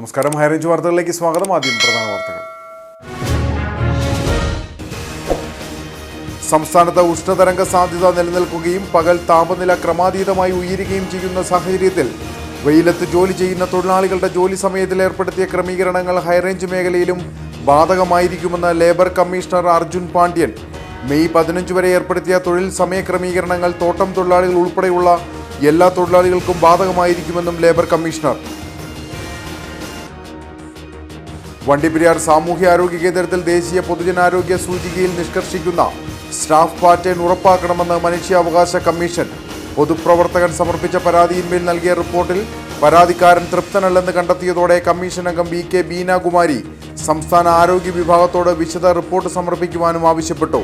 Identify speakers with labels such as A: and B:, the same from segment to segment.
A: നമസ്കാരം, ഹൈറേഞ്ച് വാർത്തകളിലേക്ക് സ്വാഗതം. ആദ്യം പ്രധാന വാർത്തകൾ. സംസ്ഥാനത്ത് ഉഷ്ണതരംഗ സാധ്യത നിലനിൽക്കുകയും പകൽ താപനില ക്രമാതീതമായി ഉയരുകയും ചെയ്യുന്ന സാഹചര്യത്തിൽ വെയിലത്ത് ജോലി ചെയ്യുന്ന തൊഴിലാളികളുടെ ജോലി സമയത്തിൽ ഏർപ്പെടുത്തിയ ക്രമീകരണങ്ങൾ ഹൈറേഞ്ച് മേഖലയിലും ബാധകമായിരിക്കുമെന്ന് labour commissioner Arjun Pandian. May 15 വരെ ഏർപ്പെടുത്തിയ തൊഴിൽ സമയ ക്രമീകരണങ്ങൾ തോട്ടം തൊഴിലാളികൾ ഉൾപ്പെടെയുള്ള എല്ലാ തൊഴിലാളികൾക്കും ബാധകമായിരിക്കുമെന്നും ലേബർ കമ്മീഷണർ. വണ്ടിപ്പെരിയാർ സാമൂഹ്യാരോഗ്യ കേന്ദ്രത്തിൽ ദേശീയ പൊതുജനാരോഗ്യ സൂചികയിൽ നിഷ്കർഷിക്കുന്ന സ്റ്റാഫ് പാറ്റേൺ ഉറപ്പാക്കണമെന്ന് മനുഷ്യാവകാശ കമ്മീഷൻ. പൊതുപ്രവർത്തകൻ സമർപ്പിച്ച പരാതിയിന്മേൽ നൽകിയ റിപ്പോർട്ടിൽ പരാതിക്കാരൻ തൃപ്തനല്ലെന്ന് കണ്ടെത്തിയതോടെ കമ്മീഷൻ അംഗം VK ബീനാകുമാരി സംസ്ഥാന ആരോഗ്യ വിഭാഗത്തോട് വിശദ റിപ്പോർട്ട് സമർപ്പിക്കുവാനും ആവശ്യപ്പെട്ടു.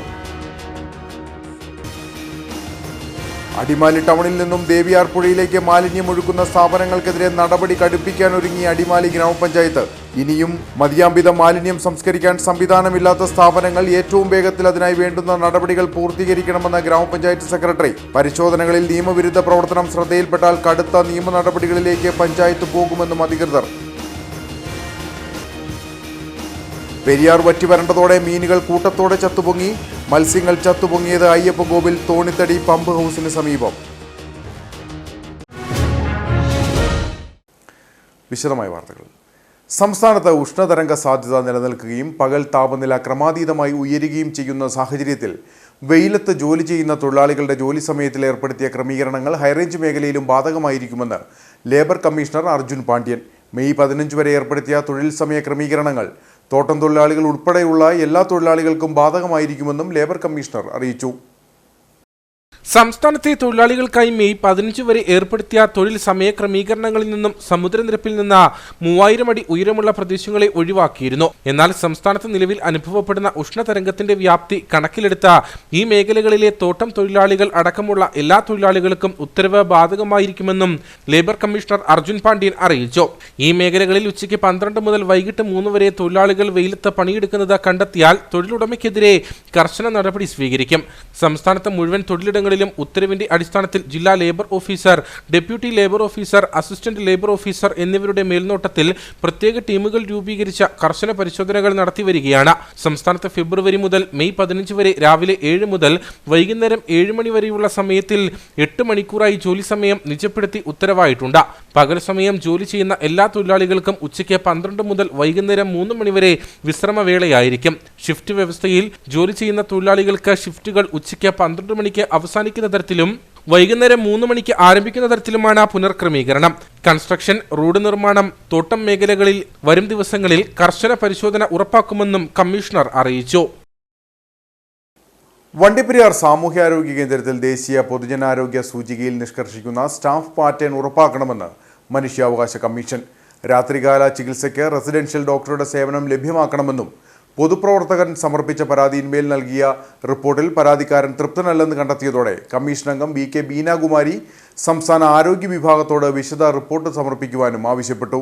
A: അടിമാലി ടൗണിൽ നിന്നും ദേവിയാർ പുഴയിലേക്ക് മാലിന്യം ഒഴുക്കുന്ന സ്ഥാപനങ്ങൾക്കെതിരെ നടപടി കടുപ്പിക്കാനൊരുങ്ങി അടിമാലി ഗ്രാമപഞ്ചായത്ത്. ഇനിയും മതിയാംവിധം മാലിന്യം സംസ്കരിക്കാൻ സംവിധാനമില്ലാത്ത സ്ഥാപനങ്ങൾ ഏറ്റവും വേഗത്തിൽ അതിനായി വേണ്ടുന്ന നടപടികൾ പൂർത്തീകരിക്കണമെന്ന് ഗ്രാമപഞ്ചായത്ത് സെക്രട്ടറി. പരിശോധനകളിൽ നിയമവിരുദ്ധ പ്രവർത്തനം ശ്രദ്ധയിൽപ്പെട്ടാൽ കടുത്ത നിയമ നടപടികളിലേക്ക് പഞ്ചായത്ത് പോകുമെന്നും അധികൃതർ. പെരിയാർ വറ്റിവരണ്ടതോടെ മീനുകൾ കൂട്ടത്തോടെ ചത്തുപൊങ്ങി. മത്സ്യങ്ങൾ ചത്തുപൊങ്ങിയത് അയ്യപ്പൻകോവിൽ തോണിത്തടി പമ്പ് ഹൗസിന് സമീപം. വിശദമായ വാർത്തകൾ. സംസ്ഥാനത്ത് ഉഷ്ണതരംഗ സാധ്യത നിലനിൽക്കുകയും പകൽ താപനില ക്രമാതീതമായി ഉയരുകയും ചെയ്യുന്ന സാഹചര്യത്തിൽ വെയിലത്ത് ജോലി ചെയ്യുന്ന തൊഴിലാളികളുടെ ജോലി സമയത്തിൽ ഏർപ്പെടുത്തിയ ക്രമീകരണങ്ങൾ ഹൈറേഞ്ച് മേഖലയിലും ബാധകമായിരിക്കുമെന്ന് labour commissioner Arjun Pandian. May 15 വരെ ഏർപ്പെടുത്തിയ തൊഴിൽ സമയ ക്രമീകരണങ്ങൾ തോട്ടം തൊഴിലാളികൾ ഉൾപ്പെടെയുള്ള എല്ലാ തൊഴിലാളികൾക്കും ബാധകമായിരിക്കുമെന്നും ലേബർ കമ്മീഷണർ അറിയിച്ചു.
B: സംസ്ഥാനത്തെ തൊഴിലാളികൾക്കായി മെയ് 15 വരെ ഏർപ്പെടുത്തിയ തൊഴിൽ സമയ ക്രമീകരണങ്ങളിൽ നിന്നും സമുദ്രനിരപ്പിൽ നിന്ന് 3000 അടി ഉയരമുള്ള പ്രദേശങ്ങളെ ഒഴിവാക്കിയിരുന്നു. എന്നാൽ സംസ്ഥാനത്ത് നിലവിൽ അനുഭവപ്പെടുന്ന ഉഷ്ണതരംഗത്തിന്റെ വ്യാപ്തി കണക്കിലെടുത്ത ഈ മേഖലകളിലെ തോട്ടം തൊഴിലാളികൾ അടക്കമുള്ള എല്ലാ തൊഴിലാളികൾക്കും ഉത്തരവ് ബാധകമായിരിക്കുമെന്നും ലേബർ കമ്മീഷണർ അർജുൻ പാണ്ഡ്യൻ അറിയിച്ചു. ഈ മേഖലകളിൽ ഉച്ചയ്ക്ക് 12 മുതൽ വൈകിട്ട് 3 വരെ തൊഴിലാളികൾ വെയിലത്ത് പണിയെടുക്കുന്നത് കണ്ടെത്തിയാൽ തൊഴിലുടമയ്ക്കെതിരെ കർശന നടപടി സ്വീകരിക്കും. സംസ്ഥാനത്ത് മുഴുവൻ തൊഴിലിടങ്ങളിൽ ഉത്തരവിന്റെ അടിസ്ഥാനത്തിൽ ജില്ലാ labour officer, deputy labour officer, assistant labour officer എന്നിവരുടെ മേൽനോട്ടത്തിൽ പ്രത്യേക ടീമുകൾ രൂപീകരിച്ച കർശന പരിശോധനകൾ നടത്തിവരികയാണ്. സംസ്ഥാനത്ത് ഫെബ്രുവരി മുതൽ മെയ് 15 വരെ രാവിലെ 7 മുതൽ വൈകുന്നേരം 7 മണി വരെയുള്ള സമയത്തിൽ 8 മണിക്കൂറായി ജോലി സമയം നിജപ്പെടുത്തി ഉത്തരവായിട്ടുണ്ട്. പകൽ സമയം ജോലി ചെയ്യുന്ന എല്ലാ തൊഴിലാളികൾക്കും ഉച്ചയ്ക്ക് 12 മുതൽ വൈകുന്നേരം 3 മണി വരെ വിശ്രമവേളയായിരിക്കും. ഷിഫ്റ്റ് വ്യവസ്ഥയിൽ ജോലി ചെയ്യുന്ന തൊഴിലാളികൾക്ക് ഷിഫ്റ്റുകൾ ഉച്ചയ്ക്ക് 12 മണിക്ക് അവസാനിക്കുന്ന തരത്തിലും വൈകുന്നേരം 3 മണിക്ക് ആരംഭിക്കുന്ന തരത്തിലുമാണ് പുനർക്രമീകരണം. കൺസ്ട്രക്ഷൻ, റോഡ് നിർമ്മാണം, തോട്ടം മേഖലകളിൽ വരും ദിവസങ്ങളിൽ കർശന പരിശോധന ഉറപ്പാക്കുമെന്നും കമ്മീഷണർ അറിയിച്ചു.
A: വണ്ടിപ്പെരിയാർ സാമൂഹ്യാരോഗ്യ കേന്ദ്രത്തിൽ ദേശീയ പൊതുജനാരോഗ്യ സൂചികയിൽ നിഷ്കർഷിക്കുന്ന സ്റ്റാഫ് പാറ്റേൺ ഉറപ്പാക്കണമെന്ന് മനുഷ്യാവകാശ കമ്മീഷൻ. രാത്രികാല ചികിത്സയ്ക്ക് റെസിഡൻഷ്യൽ ഡോക്ടറുടെ സേവനം ലഭ്യമാക്കണമെന്നും പൊതുപ്രവർത്തകൻ സമർപ്പിച്ച പരാതിയിന്മേൽ നൽകിയ റിപ്പോർട്ടിൽ പരാതിക്കാരൻ തൃപ്തനല്ലെന്ന് കണ്ടെത്തിയതോടെ കമ്മീഷൻ അംഗം VK ബീനാകുമാരി സംസ്ഥാന ആരോഗ്യ വിഭാഗത്തോട് വിശദ റിപ്പോർട്ട് സമർപ്പിക്കുവാനും ആവശ്യപ്പെട്ടു.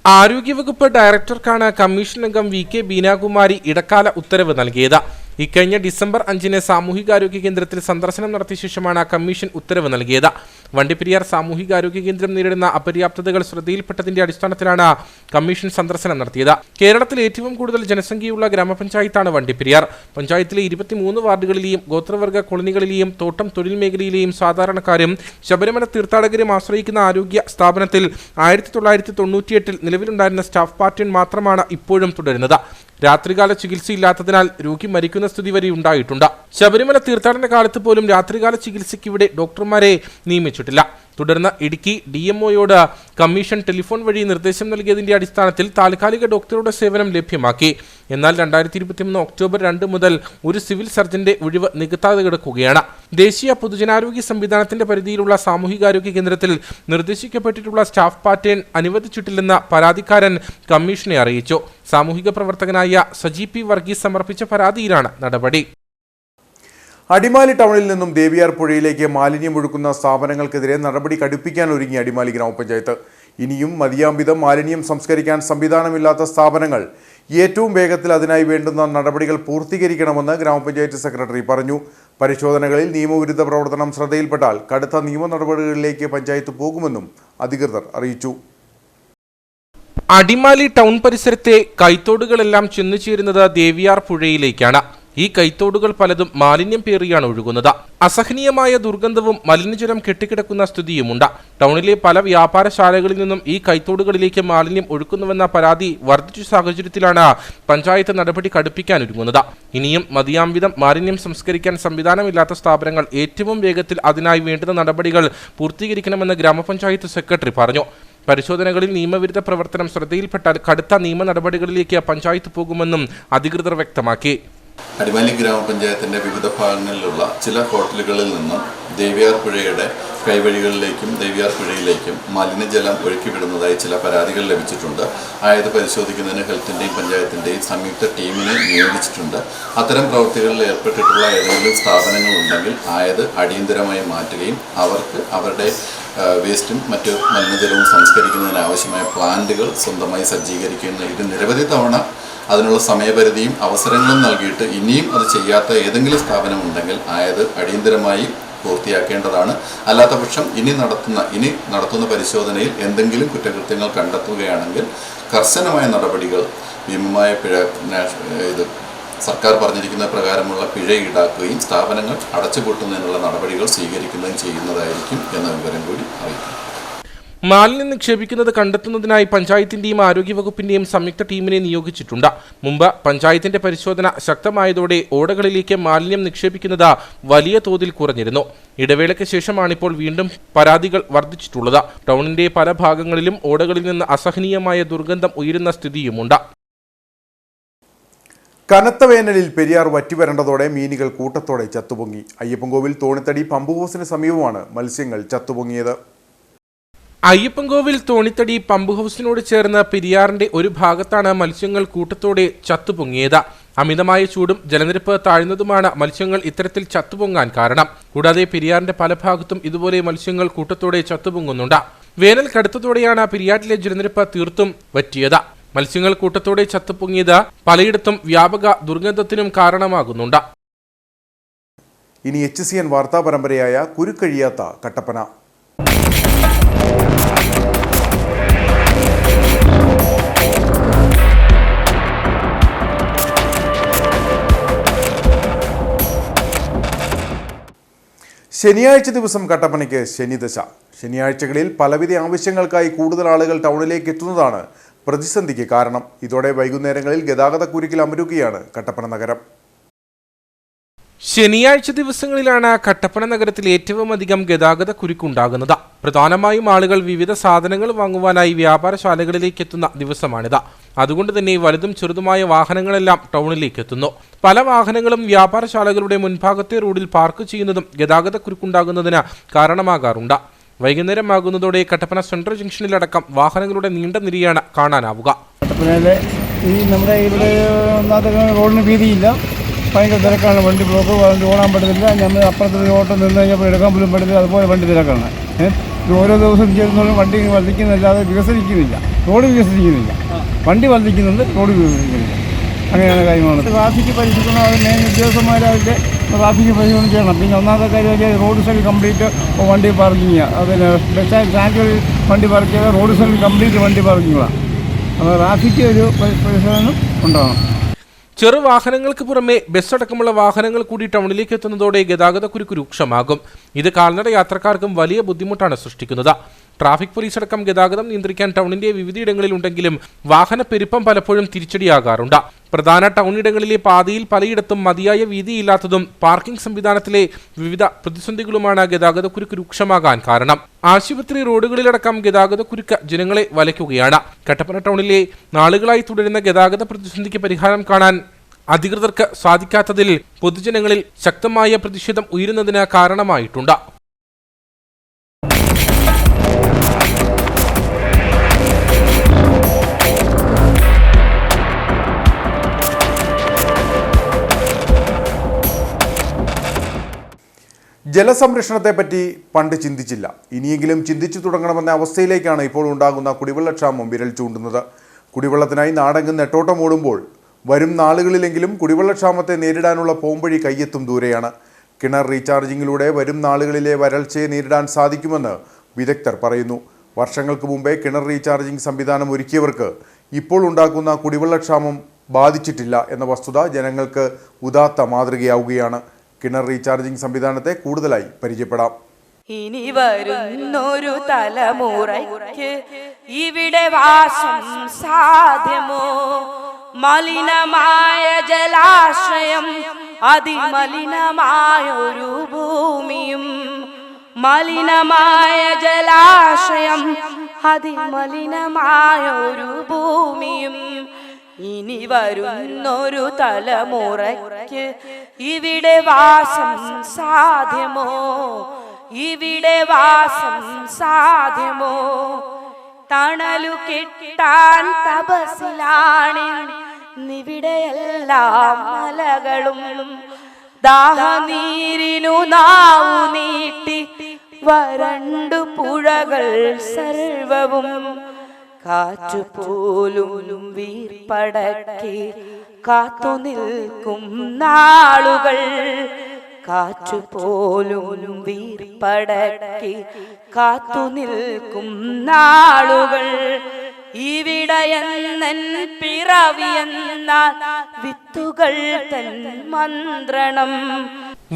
B: ആരോഗ്യവകുപ്പ് ഡയറക്ടർക്കാണ് കമ്മീഷൻ അംഗം VK ബീനാകുമാരി ഇടക്കാല ഉത്തരവ് നൽകിയത്. ഇക്കഴിഞ്ഞ ഡിസംബർ 5 സാമൂഹികാരോഗ്യ കേന്ദ്രത്തിൽ സന്ദർശനം നടത്തിയ ശേഷമാണ് കമ്മീഷൻ ഉത്തരവ് നൽകിയത്. വണ്ടിപ്പെരിയാർ സാമൂഹികാരോഗ്യ കേന്ദ്രം നേരിടുന്ന അപര്യാപ്തതകൾ ശ്രദ്ധയിൽപ്പെട്ടതിന്റെ അടിസ്ഥാനത്തിലാണ് കമ്മീഷൻ സന്ദർശനം നടത്തിയത്. കേരളത്തിൽ ഏറ്റവും കൂടുതൽ ജനസംഖ്യയുള്ള ഗ്രാമപഞ്ചായത്താണ് വണ്ടിപ്പെരിയാർ. പഞ്ചായത്തിലെ 23 വാർഡുകളിലെയും ഗോത്രവർഗ കോളനികളിലെയും തോട്ടം തൊഴിൽ മേഖലയിലെയും സാധാരണക്കാരും ശബരിമല തീർത്ഥാടകരും ആശ്രയിക്കുന്ന ആരോഗ്യ സ്ഥാപനത്തിൽ 1998 നിലവിലുണ്ടായിരുന്ന സ്റ്റാഫ് പാറ്റേൺ മാത്രമാണ് ഇപ്പോഴും തുടരുന്നത്. രാത്രികാല ചികിത്സയില്ലാത്തതിനാൽ രോഗി മരിക്കുന്ന സ്ഥിതി വരെ ഉണ്ടായിട്ടുണ്ട്. ശബരിമല തീർത്ഥാടന കാലത്ത് പോലും രാത്രികാല ചികിത്സയ്ക്ക് ഇവിടെ ഡോക്ടർമാരെ നിയമിച്ചിട്ടില്ല. തുടർന്ന് ഇടുക്കി DMOയോട് കമ്മീഷൻ ടെലിഫോൺ വഴി നിർദ്ദേശം നൽകിയതിന്റെ അടിസ്ഥാനത്തിൽ താൽക്കാലിക ഡോക്ടറുടെ സേവനം ലഭ്യമാക്കി. എന്നാൽ 2023 ഒക്ടോബർ 2 മുതൽ ഒരു സിവിൽ സർജന്റെ ഒഴിവ് നികത്താതെ കിടക്കുകയാണ്. ദേശീയ പൊതുജനാരോഗ്യ സംവിധാനത്തിന്റെ പരിധിയിലുള്ള സാമൂഹികാരോഗ്യ കേന്ദ്രത്തിൽ നിർദ്ദേശിക്കപ്പെട്ടിട്ടുള്ള സ്റ്റാഫ് പാറ്റേൺ അനുവദിച്ചിട്ടില്ലെന്ന് പരാതിക്കാരൻ കമ്മീഷനെ അറിയിച്ചു. സാമൂഹിക പ്രവർത്തകനായ സജി P വർഗീസ് സമർപ്പിച്ച പരാതിയിലാണ് നടപടി.
A: അടിമാലി ടൗണിൽ നിന്നും ദേവിയാർ പുഴയിലേക്ക് മാലിന്യം ഒഴുക്കുന്ന സ്ഥാപനങ്ങൾക്കെതിരെ നടപടി കടുപ്പിക്കാനൊരുങ്ങി അടിമാലി ഗ്രാമപഞ്ചായത്ത്. ഇനിയും മതിയാംവിധം മാലിന്യം സംസ്കരിക്കാൻ സംവിധാനമില്ലാത്ത സ്ഥാപനങ്ങൾ ഏറ്റവും വേഗത്തിൽ അതിനായി വേണ്ടുന്ന നടപടികൾ പൂർത്തീകരിക്കണമെന്ന് ഗ്രാമപഞ്ചായത്ത് സെക്രട്ടറി പറഞ്ഞു. പരിശോധനകളിൽ നിയമവിരുദ്ധ പ്രവർത്തനം ശ്രദ്ധയിൽപ്പെട്ടാൽ കടുത്ത നിയമ നടപടികളിലേക്ക് പഞ്ചായത്ത് പോകുമെന്നും അധികൃതർ അറിയിച്ചു.
B: അടിമാലി ടൗൺ പരിസരത്തെ കൈത്തോടുകളെല്ലാം ചെന്നുചേരുന്നത് ദേവിയാർ പുഴയിലേക്കാണ്. ഈ കൈത്തോടുകൾ പലതും മാലിന്യം പേറിയാണ് ഒഴുകുന്നത്. അസഹനീയമായ ദുർഗന്ധവും മലിനജലം കെട്ടിക്കിടക്കുന്ന സ്ഥിതിയുമുണ്ട്. ടൗണിലെ പല വ്യാപാരശാലകളിൽ നിന്നും ഈ കൈത്തോടുകളിലേക്ക് മാലിന്യം ഒഴുക്കുന്നുവെന്ന പരാതി വർദ്ധിച്ച സാഹചര്യത്തിലാണ് പഞ്ചായത്ത് നടപടി കടുപ്പിക്കാനൊരുങ്ങുന്നത്. ഇനിയും മതിയാം വിധം മാലിന്യം സംസ്കരിക്കാൻ സംവിധാനമില്ലാത്ത സ്ഥാപനങ്ങൾ ഏറ്റവും വേഗത്തിൽ അതിനായി വേണ്ടുന്ന നടപടികൾ പൂർത്തീകരിക്കണമെന്ന് ഗ്രാമപഞ്ചായത്ത് സെക്രട്ടറി പറഞ്ഞു. പരിശോധനകളിൽ നിയമവിരുദ്ധ പ്രവർത്തനം ശ്രദ്ധയിൽപ്പെട്ടാൽ കടുത്ത നിയമ നടപടികളിലേക്ക് പഞ്ചായത്ത് പോകുമെന്നും അധികൃതർ വ്യക്തമാക്കി.
C: അടിമാലി ഗ്രാമപഞ്ചായത്തിൻ്റെ വിവിധ ഭാഗങ്ങളിലുള്ള ചില ഹോട്ടലുകളിൽ നിന്നും ദേവിയാർ പുഴയുടെ കൈവഴികളിലേക്കും ദേവിയാർ പുഴയിലേക്കും മലിനജലം ഒഴുക്കിവിടുന്നതായി ചില പരാതികൾ ലഭിച്ചിട്ടുണ്ട്. ആയത് പരിശോധിക്കുന്നതിന് ഹെൽത്തിൻ്റെയും പഞ്ചായത്തിൻ്റെയും സംയുക്ത ടീമിനെ നിയോഗിച്ചിട്ടുണ്ട്. അത്തരം പ്രവൃത്തികളിൽ ഏർപ്പെട്ടിട്ടുള്ള ഏതെങ്കിലും സ്ഥാപനങ്ങളുണ്ടെങ്കിൽ ആയത് അടിയന്തരമായി മാറ്റുകയും അവർക്ക് അവരുടെ വേസ്റ്റും മറ്റ് മലിനജലവും സംസ്കരിക്കുന്നതിനാവശ്യമായ പ്ലാന്റുകൾ സ്വന്തമായി സജ്ജീകരിക്കുന്ന ഇത് നിരവധി തവണ അതിനുള്ള സമയപരിധിയും അവസരങ്ങളും നൽകിയിട്ട് ഇനിയും അത് ചെയ്യാത്ത ഏതെങ്കിലും സ്ഥാപനമുണ്ടെങ്കിൽ ആയത് അടിയന്തരമായി പൂർത്തിയാക്കേണ്ടതാണ്. അല്ലാത്തപക്ഷം ഇനി നടത്തുന്ന പരിശോധനയിൽ എന്തെങ്കിലും കുറ്റകൃത്യങ്ങൾ കണ്ടെത്തുകയാണെങ്കിൽ കർശനമായ നടപടികൾ, ഭീമമായ പിഴ, സർക്കാർ പറഞ്ഞിരിക്കുന്ന പ്രകാരമുള്ള പിഴ ഈടാക്കുകയും സ്ഥാപനങ്ങൾ അടച്ചുപൂട്ടുന്നതിനുള്ള നടപടികൾ സ്വീകരിക്കുകയും ചെയ്യുന്നതായിരിക്കും എന്ന വിവരം കൂടി അറിയിക്കും.
B: മാലിന്യം നിക്ഷേപിക്കുന്നത് കണ്ടെത്തുന്നതിനായി പഞ്ചായത്തിന്റെയും ആരോഗ്യവകുപ്പിന്റെയും സംയുക്ത ടീമിനെ നിയോഗിച്ചിട്ടുണ്ട്. മുമ്പ് പഞ്ചായത്തിന്റെ പരിശോധന ശക്തമായതോടെ ഓടകളിലേക്ക് മാലിന്യം നിക്ഷേപിക്കുന്നത് വലിയ തോതിൽ കുറഞ്ഞിരുന്നു. ഇടവേളയ്ക്ക് ശേഷമാണിപ്പോൾ വീണ്ടും പരാതികൾ വർദ്ധിച്ചിട്ടുള്ളത്. ടൗണിന്റെ പല ഭാഗങ്ങളിലും ഓടകളിൽ നിന്ന് അസഹനീയമായ ദുർഗന്ധം ഉയരുന്ന സ്ഥിതിയുമുണ്ട്.
A: കനത്ത വേനലിൽ പെരിയാർ വറ്റിവരണ്ടതോടെ മീനുകൾ കൂട്ടത്തോടെ ചത്തുപൊങ്ങി. അയ്യപ്പൻകോവിൽ തോണിത്തടി പമ്പ് ഹൗസിന് സമീപമാണ് മത്സ്യങ്ങൾ ചത്തുപൊങ്ങിയത്.
B: അയ്യപ്പൻകോവിൽ തോണിത്തടി പമ്പ് ഹൗസിനോട് ചേർന്ന് പെരിയാറിന്റെ ഒരു ഭാഗത്താണ് മത്സ്യങ്ങൾ കൂട്ടത്തോടെ ചത്തുപൊങ്ങിയത്. അമിതമായ ചൂടും ജലനിരപ്പ് താഴ്ന്നതുമാണ് മത്സ്യങ്ങൾ ഇത്തരത്തിൽ ചത്തുപൊങ്ങാൻ കാരണം. കൂടാതെ പെരിയാറിന്റെ പല ഭാഗത്തും ഇതുപോലെ മത്സ്യങ്ങൾ കൂട്ടത്തോടെ ചത്തുപൊങ്ങുന്നുണ്ട്. വേനൽ കടുത്തതോടെയാണ് പെരിയാറിലെ ജലനിരപ്പ് തീർത്തും വറ്റിയത്. മത്സ്യങ്ങൾ കൂട്ടത്തോടെ ചത്തുപൊങ്ങിയത് പലയിടത്തും വ്യാപക ദുർഗന്ധത്തിനും കാരണമാകുന്നുണ്ട്.
A: ഇനി HCN വാർത്താ പരമ്പരയായ കുരുക്കഴിയാത്ത കട്ടപ്പന. ശനിയാഴ്ച ദിവസം കട്ടപ്പനയ്ക്ക് ശനിദശ. ശനിയാഴ്ചകളിൽ പലവിധ ആവശ്യങ്ങൾക്കായി കൂടുതൽ ആളുകൾ ടൗണിലേക്ക് എത്തുന്നതാണ് പ്രതിസന്ധിക്ക് കാരണം. ഇതോടെ വൈകുന്നേരങ്ങളിൽ ഗതാഗതക്കുരുക്കിൽ അമരുകയാണ് കട്ടപ്പന നഗരം.
B: ശനിയാഴ്ച ദിവസങ്ങളിലാണ് കട്ടപ്പന നഗരത്തിൽ ഏറ്റവും അധികം ഗതാഗത കുരുക്കുണ്ടാകുന്നത്. പ്രധാനമായും ആളുകൾ വിവിധ സാധനങ്ങൾ വാങ്ങുവാനായി വ്യാപാരശാലകളിലേക്ക് എത്തുന്ന ദിവസമാണിത്. അതുകൊണ്ട് തന്നെ വലുതും ചെറുതുമായ വാഹനങ്ങളെല്ലാം ടൗണിലേക്ക് എത്തുന്നു. പല വാഹനങ്ങളും വ്യാപാരശാലകളുടെ മുൻഭാഗത്തെ റോഡിൽ പാർക്ക് ചെയ്യുന്നതും ഗതാഗത കുരുക്കുണ്ടാകുന്നതിന് കാരണമാകാറുണ്ട്. വൈകുന്നേരമാകുന്നതോടെ കട്ടപ്പന സെൻട്രൽ ജംഗ്ഷനിലടക്കം വാഹനങ്ങളുടെ നീണ്ട നിരയാണ് കാണാനാവുക.
D: കട്ടപ്പനയിലെ നമ്മുടെ ഇവിടെ ഒന്നാമത്തെ റോഡിന് വീതിയില്ല, ഭയങ്കര തിരക്കാണ്. വണ്ടി ബ്ലോക്ക് ഓടാൻ പറ്റത്തില്ല. നമ്മൾ അപ്പുറത്തെ ഓട്ടം നിന്ന് കഴിഞ്ഞപ്പോൾ എടുക്കാൻ പോലും പറ്റത്തില്ല. അതുപോലെ വണ്ടി തിരക്കാണ്. ഓരോ ദിവസം ചെയ്യുന്നതും വണ്ടി വർദ്ധിക്കുന്നതല്ലാതെ വികസിക്കുന്നില്ല. റോഡ് വികസിക്കുന്നില്ല, വണ്ടി വർദ്ധിക്കുന്നുണ്ട്, റോഡ് വികസിക്കുന്നില്ല. അങ്ങനെയാണ് കാര്യമാണ്. ട്രാഫിക് പരിശോധന അത് മെയിൻ ഉദ്യോഗസ്ഥന്മാരതിൻ്റെ ട്രാഫിക് പരിശോധന ചെയ്യണം. പിന്നെ ഒന്നാമത്തെ കാര്യം വെച്ചാൽ റോഡ് സൈഡ് കംപ്ലീറ്റ് വണ്ടി പാർക്കിങ്, അതിന് ബസ് സ്റ്റാൻഡുകളിൽ വണ്ടി പാർക്ക് ചെയ്താൽ റോഡ് സൈഡിൽ കംപ്ലീറ്റ് വണ്ടി പാർക്കിങ്ങുകളാണ്. അപ്പോൾ ട്രാഫിക്ക് ഒരു പരിശോധന ഉണ്ടാകണം.
B: ചെറുവാഹനങ്ങൾക്ക് പുറമെ ബസ് അടക്കമുള്ള വാഹനങ്ങൾ കൂടി ടൗണിലേക്ക് എത്തുന്നതോടെ ഗതാഗതക്കുരുക്ക് രൂക്ഷമാകും. ഇത് കാൽനട യാത്രക്കാർക്കും വലിയ ബുദ്ധിമുട്ടാണ് സൃഷ്ടിക്കുന്നത്. ട്രാഫിക് പോലീസ് അടക്കം ഗതാഗതം നിയന്ത്രിക്കാൻ ടൗണിന്റെ വിവിധയിടങ്ങളിൽ ഉണ്ടെങ്കിലും വാഹന പെരുപ്പം പലപ്പോഴും തിരിച്ചടിയാകാറുണ്ട്. പ്രധാന ടൗണിടങ്ങളിലെ പാതയിൽ പലയിടത്തും മതിയായ വീതിയില്ലാത്തതും പാർക്കിംഗ് സംവിധാനത്തിലെ വിവിധ പ്രതിസന്ധികളുമാണ് ഗതാഗതക്കുരുക്ക് രൂക്ഷമാകാൻ കാരണം. ആശുപത്രി റോഡുകളിലടക്കം ഗതാഗതക്കുരുക്ക് ജനങ്ങളെ വലയ്ക്കുകയാണ്. കട്ടപ്പന ടൗണിലെ നാളുകളായി തുടരുന്ന ഗതാഗത പ്രതിസന്ധിക്ക് പരിഹാരം കാണാൻ അധികൃതർക്ക് സാധിക്കാത്തതിൽ പൊതുജനങ്ങളിൽ ശക്തമായ പ്രതിഷേധം ഉയരുന്നതിന് കാരണമായിട്ടുണ്ട്.
A: ജലസംരക്ഷണത്തെപ്പറ്റി പണ്ട് ചിന്തിച്ചില്ല, ഇനിയെങ്കിലും ചിന്തിച്ചു തുടങ്ങണമെന്ന അവസ്ഥയിലേക്കാണ് ഇപ്പോൾ ഉണ്ടാകുന്ന കുടിവെള്ളക്ഷാമം വിരൽ ചൂണ്ടുന്നത്. കുടിവെള്ളത്തിനായി നാടെങ്ങും നെട്ടോട്ടമോടുമ്പോൾ വരും നാളുകളിലെങ്കിലും കുടിവെള്ളക്ഷാമത്തെ നേരിടാനുള്ള പോംവഴി കയ്യെത്തും ദൂരെയാണ്. കിണർ റീചാർജിങ്ങിലൂടെ വരും നാളുകളിലെ വരൾച്ചയെ നേരിടാൻ സാധിക്കുമെന്ന് വിദഗ്ധർ പറയുന്നു. വർഷങ്ങൾക്ക് മുമ്പേ കിണർ റീചാർജിംഗ് സംവിധാനം ഒരുക്കിയവർക്ക് ഇപ്പോൾ ഉണ്ടാക്കുന്ന കുടിവെള്ളക്ഷാമം ബാധിച്ചിട്ടില്ല എന്ന വസ്തുത ജനങ്ങൾക്ക് ഉദാത്ത മാതൃകയാവുകയാണ്. കിണർ റീചാർജിംഗ് സംവിധാനത്തെ കൂടുതലായി പരിചയപ്പെടാം.
E: ഇനി വരുന്നൊരു തലമുറയ്ക്ക് ഇവിടെ വാസം സാധ്യമോ? മലിനമായ ജലാശയം, അതിമലിനമായൊരു ഭൂമിയും. മലിനമായ ജലാശയം, അതിമലിനമായൊരു ഭൂമിയും. ഇനി വരുന്നൊരു തലമുറയ്ക്ക് ഇവിടെ വാസം സാധ്യമോ? ഇവിടെ വാസം സാധ്യമോ? തണലു കിട്ടാൻ തപസ്സിലാണിവിടെയെല്ലാം മലകളും. ദാഹനീരിനു നാവു നീട്ടി വരണ്ടു പുഴകൾ സർവവും. കാറ്റുപോലും വീർപ്പടക്കി കാത്തു നിൽക്കും നാളുകൾ. കാറ്റുപോലും വീർപ്പടക്കി കാത്തു നിൽക്കും നാളുകൾ. ഇവിടെയെന്നൻ പിറവിയെന്നാൽ വിത്തുകൾ തൻ മന്ത്രണം.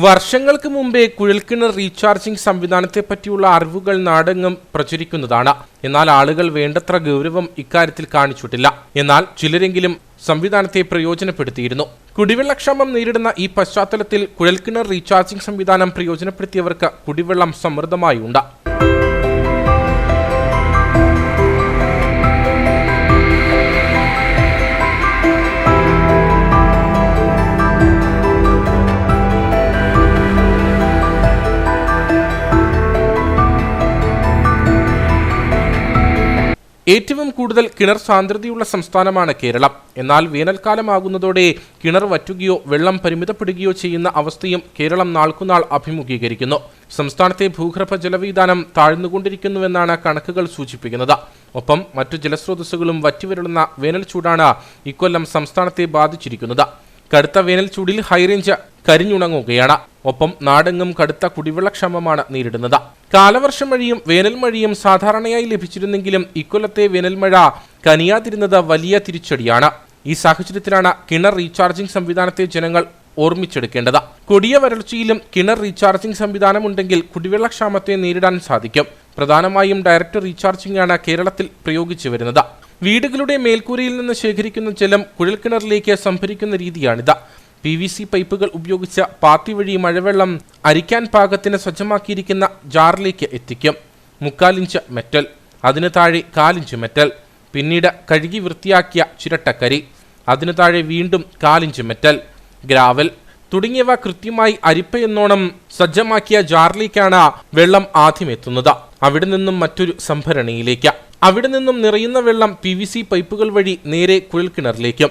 B: വർഷങ്ങൾക്ക് മുമ്പേ കുഴൽക്കിണർ റീചാർജിംഗ് സംവിധാനത്തെ പറ്റിയുള്ള അറിവുകൾ നാടെങ്ങും പ്രചരിക്കുന്നതാണ്. എന്നാൽ ആളുകൾ വേണ്ടത്ര ഗൗരവം ഇക്കാര്യത്തിൽ കാണിച്ചിട്ടില്ല. എന്നാൽ ചിലരെങ്കിലും സംവിധാനത്തെ പ്രയോജനപ്പെടുത്തിയിരുന്നു. കുടിവെള്ളക്ഷാമം നേരിടുന്ന ഈ പശ്ചാത്തലത്തിൽ കുഴൽക്കിണർ റീചാർജിംഗ് സംവിധാനം പ്രയോജനപ്പെടുത്തിയവർക്ക് കുടിവെള്ളം സമൃദ്ധമായി ഉണ്ട്. ഏറ്റവും കൂടുതൽ കിണർ സാന്ദ്രതയുള്ള സംസ്ഥാനമാണ് കേരളം. എന്നാൽ വേനൽക്കാലമാകുന്നതോടെ കിണർ വറ്റുകയോ വെള്ളം പരിമിതപ്പെടുകയോ ചെയ്യുന്ന അവസ്ഥയും കേരളം നാൾക്കുനാൾ അഭിമുഖീകരിക്കുന്നു. സംസ്ഥാനത്തെ ഭൂഗർഭ ജലവിധാനം താഴ്ന്നുകൊണ്ടിരിക്കുന്നുവെന്നാണ് കണക്കുകൾ സൂചിപ്പിക്കുന്നത്. ഒപ്പം മറ്റു ജലസ്രോതസ്സുകളും വറ്റിവരുന്ന വേനൽ ചൂടാണ് ഇക്കൊല്ലം സംസ്ഥാനത്തെ ബാധിച്ചിരിക്കുന്നത്. കടുത്ത വേനൽ ചൂടിൽ ഹൈറേഞ്ച് കരിഞ്ഞുണങ്ങുകയാണ്. ഒപ്പം നാടെങ്ങും കടുത്ത കുടിവെള്ളക്ഷാമമാണ് നേരിടുന്നത്. കാലവർഷം മഴയും വേനൽ മഴയും സാധാരണയായി ലഭിച്ചിരുന്നെങ്കിലും ഇക്കൊല്ലത്തെ വേനൽമഴ കനിയാതിരുന്നത് വലിയ തിരിച്ചടിയാണ്. ഈ സാഹചര്യത്തിലാണ് കിണർ റീചാർജിംഗ് സംവിധാനത്തെ ജനങ്ങൾ ഓർമ്മിച്ചെടുക്കേണ്ടത്. കൊടിയ വരൾച്ചയിലും കിണർ റീചാർജിംഗ് സംവിധാനമുണ്ടെങ്കിൽ കുടിവെള്ളക്ഷാമത്തെ നേരിടാൻ സാധിക്കും. പ്രധാനമായും ഡയറക്റ്റ് റീചാർജിംഗ് ആണ് കേരളത്തിൽ പ്രയോഗിച്ചു വരുന്നത്. വീടുകളുടെ മേൽക്കൂരയിൽ നിന്ന് ശേഖരിക്കുന്ന ജലം കുഴൽക്കിണറിലേക്ക് സംഭരിക്കുന്ന രീതിയാണിത്. PVC പൈപ്പുകൾ ഉപയോഗിച്ച് പാത്തി വഴി മഴവെള്ളം അരിക്കാൻ പാകത്തിന് സജ്ജമാക്കിയിരിക്കുന്ന ജാറിലേക്ക് എത്തിക്കും. 3/4 ഇഞ്ച് മെറ്റൽ, അതിനു താഴെ 1/4 ഇഞ്ച് മെറ്റൽ, പിന്നീട് കഴുകി വൃത്തിയാക്കിയ ചിരട്ടക്കരി, അതിനു താഴെ വീണ്ടും 1/4 ഇഞ്ച് മെറ്റൽ, ഗ്രാവൽ തുടങ്ങിയവ കൃത്യമായി അരിപ്പയെന്നോണം സജ്ജമാക്കിയ ജാറിലേക്കാണ് വെള്ളം ആദ്യം എത്തുന്നത്. അവിടെ നിന്നും മറ്റൊരു സംഭരണിയിലേക്ക്. അവിടെ നിന്നും നിറയുന്ന വെള്ളം PVC പൈപ്പുകൾ വഴി നേരെ കുഴൽക്കിണറിലേക്കും.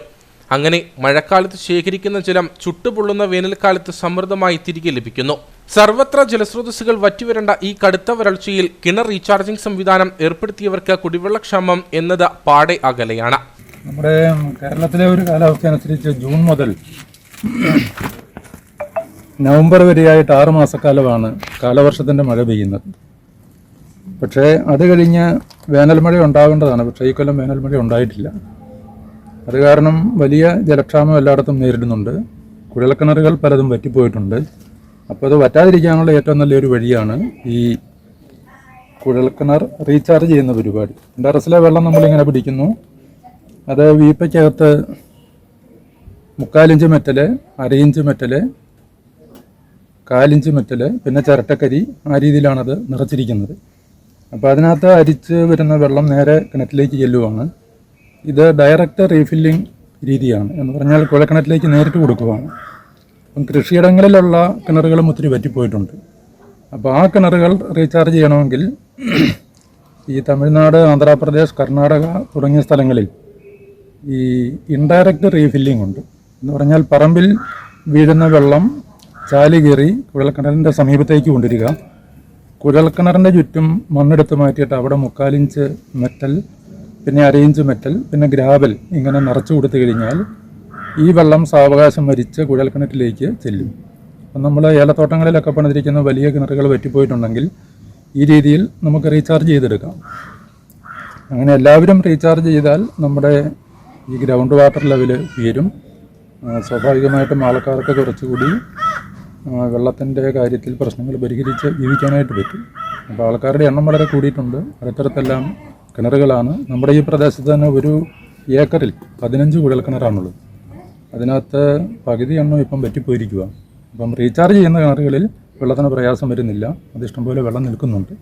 B: അങ്ങനെ മഴക്കാലത്ത് ശേഖരിക്കുന്ന ജലം ചുട്ടുപൊള്ളുന്ന വേനൽക്കാലത്ത് സമൃദ്ധമായി തിരികെ ലഭിക്കുന്നു. സർവത്ര ജലസ്രോതസ്സുകൾ വറ്റിവരേണ്ട ഈ കടുത്ത വരൾച്ചയിൽ കിണർ റീചാർജിംഗ് സംവിധാനം ഏർപ്പെടുത്തിയവർക്ക് കുടിവെള്ളക്ഷാമം എന്നത് പാടെ അകലെയാണ്.
F: നമ്മുടെ കേരളത്തിലെ ഒരു കാലാവസ്ഥ അനുസരിച്ച് ജൂൺ മുതൽ നവംബർ വരെയായിട്ട് 6 മാസക്കാലമാണ് കാലവർഷത്തിൻ്റെ മഴ പെയ്യുന്നത്. പക്ഷേ അത് കഴിഞ്ഞ് വേനൽമഴ ഉണ്ടാകേണ്ടതാണ്. പക്ഷേ ഈ കൊല്ലം വേനൽമഴ ഉണ്ടായിട്ടില്ല. അത് കാരണം വലിയ ജലക്ഷാമം എല്ലായിടത്തും നേരിടുന്നുണ്ട്. കുഴൽക്കിണറുകൾ പലതും വറ്റിപ്പോയിട്ടുണ്ട്. അപ്പോൾ അത് വറ്റാതിരിക്കാനുള്ള ഏറ്റവും നല്ലൊരു വഴിയാണ് ഈ കുഴൽക്കിണർ റീചാർജ് ചെയ്യുന്ന പരിപാടി. ടെറസിലെ വെള്ളം നമ്മളിങ്ങനെ പിടിക്കുന്നു. അത് വീപ്പയ്ക്കകത്ത് 3/4 inch metal, 1/2 inch metal, 1/4 inch metal, പിന്നെ ചിരട്ടക്കരി, ആ രീതിയിലാണത് നിറച്ചിരിക്കുന്നത്. അപ്പോൾ അതിനകത്ത് അരിച്ച് വരുന്ന വെള്ളം നേരെ കിണറ്റിലേക്ക് ചെല്ലുവാണ്. ഇത് ഡയറക്റ്റ് റീഫില്ലിംഗ് രീതിയാണ്. എന്ന് പറഞ്ഞാൽ കുഴൽക്കിണറ്റിലേക്ക് നേരിട്ട് കൊടുക്കുകയാണ്. അപ്പം കൃഷിയിടങ്ങളിലുള്ള കിണറുകളും ഒത്തിരി വറ്റിപ്പോയിട്ടുണ്ട്. അപ്പോൾ ആ കിണറുകൾ റീചാർജ് ചെയ്യണമെങ്കിൽ ഈ തമിഴ്നാട്, ആന്ധ്രാപ്രദേശ്, കർണാടക തുടങ്ങിയ സ്ഥലങ്ങളിൽ ഈ ഇൻഡയറക്റ്റ് റീഫില്ലിംഗ് ഉണ്ട്. എന്ന് പറഞ്ഞാൽ പറമ്പിൽ വീഴുന്ന വെള്ളം ചാലി കയറി കുഴൽക്കിണറിൻ്റെ സമീപത്തേക്ക് കൊണ്ടുവരിക. കുഴൽക്കിണറിൻ്റെ ചുറ്റും മണ്ണെടുത്ത് മാറ്റിയിട്ട് അവിടെ 3/4 ഇഞ്ച് മെറ്റൽ, പിന്നെ 1/2 ഇഞ്ച് മെറ്റൽ, പിന്നെ ഗ്രാവൽ ഇങ്ങനെ നിറച്ചു കൊടുത്തു കഴിഞ്ഞാൽ ഈ വെള്ളം സാവകാശം വരിച്ച് കുഴൽക്കിണറ്റിലേക്ക് ചെല്ലും. അപ്പം നമ്മൾ ഏലത്തോട്ടങ്ങളിലൊക്കെ പണിതിരിക്കുന്ന വലിയ കിണറുകൾ വറ്റിപ്പോയിട്ടുണ്ടെങ്കിൽ ഈ രീതിയിൽ നമുക്ക് റീചാർജ് ചെയ്തെടുക്കാം. അങ്ങനെ എല്ലാവരും റീചാർജ് ചെയ്താൽ നമ്മുടെ ഈ ഗ്രൗണ്ട് വാട്ടർ ലെവൽ ഉയരും. സ്വാഭാവികമായിട്ടും ആൾക്കാർക്ക് കുറച്ചുകൂടി വെള്ളത്തിൻ്റെ കാര്യത്തിൽ പ്രശ്നങ്ങൾ പരിഹരിച്ച് ജീവിക്കാനായിട്ട് പറ്റും. അപ്പോൾ ആൾക്കാരുടെ എണ്ണം വളരെ കൂടിയിട്ടുണ്ട്. അടുത്തടുത്തെല്ലാം കിണറുകളാണ്. നമ്മുടെ ഈ പ്രദേശത്ത് തന്നെ ഒരു ഏക്കറിൽ 15 കുഴൽക്കിണറാണുള്ളത്. അതിനകത്ത് പകുതി എണ്ണം ഇപ്പം പറ്റിപ്പോയിരിക്കുക. അപ്പം റീചാർജ് ചെയ്യുന്ന കിണറുകളിൽ വെള്ളത്തിന് പ്രയാസം വരുന്നില്ല. അത് ഇഷ്ടംപോലെ വെള്ളം നിൽക്കുന്നുണ്ട്.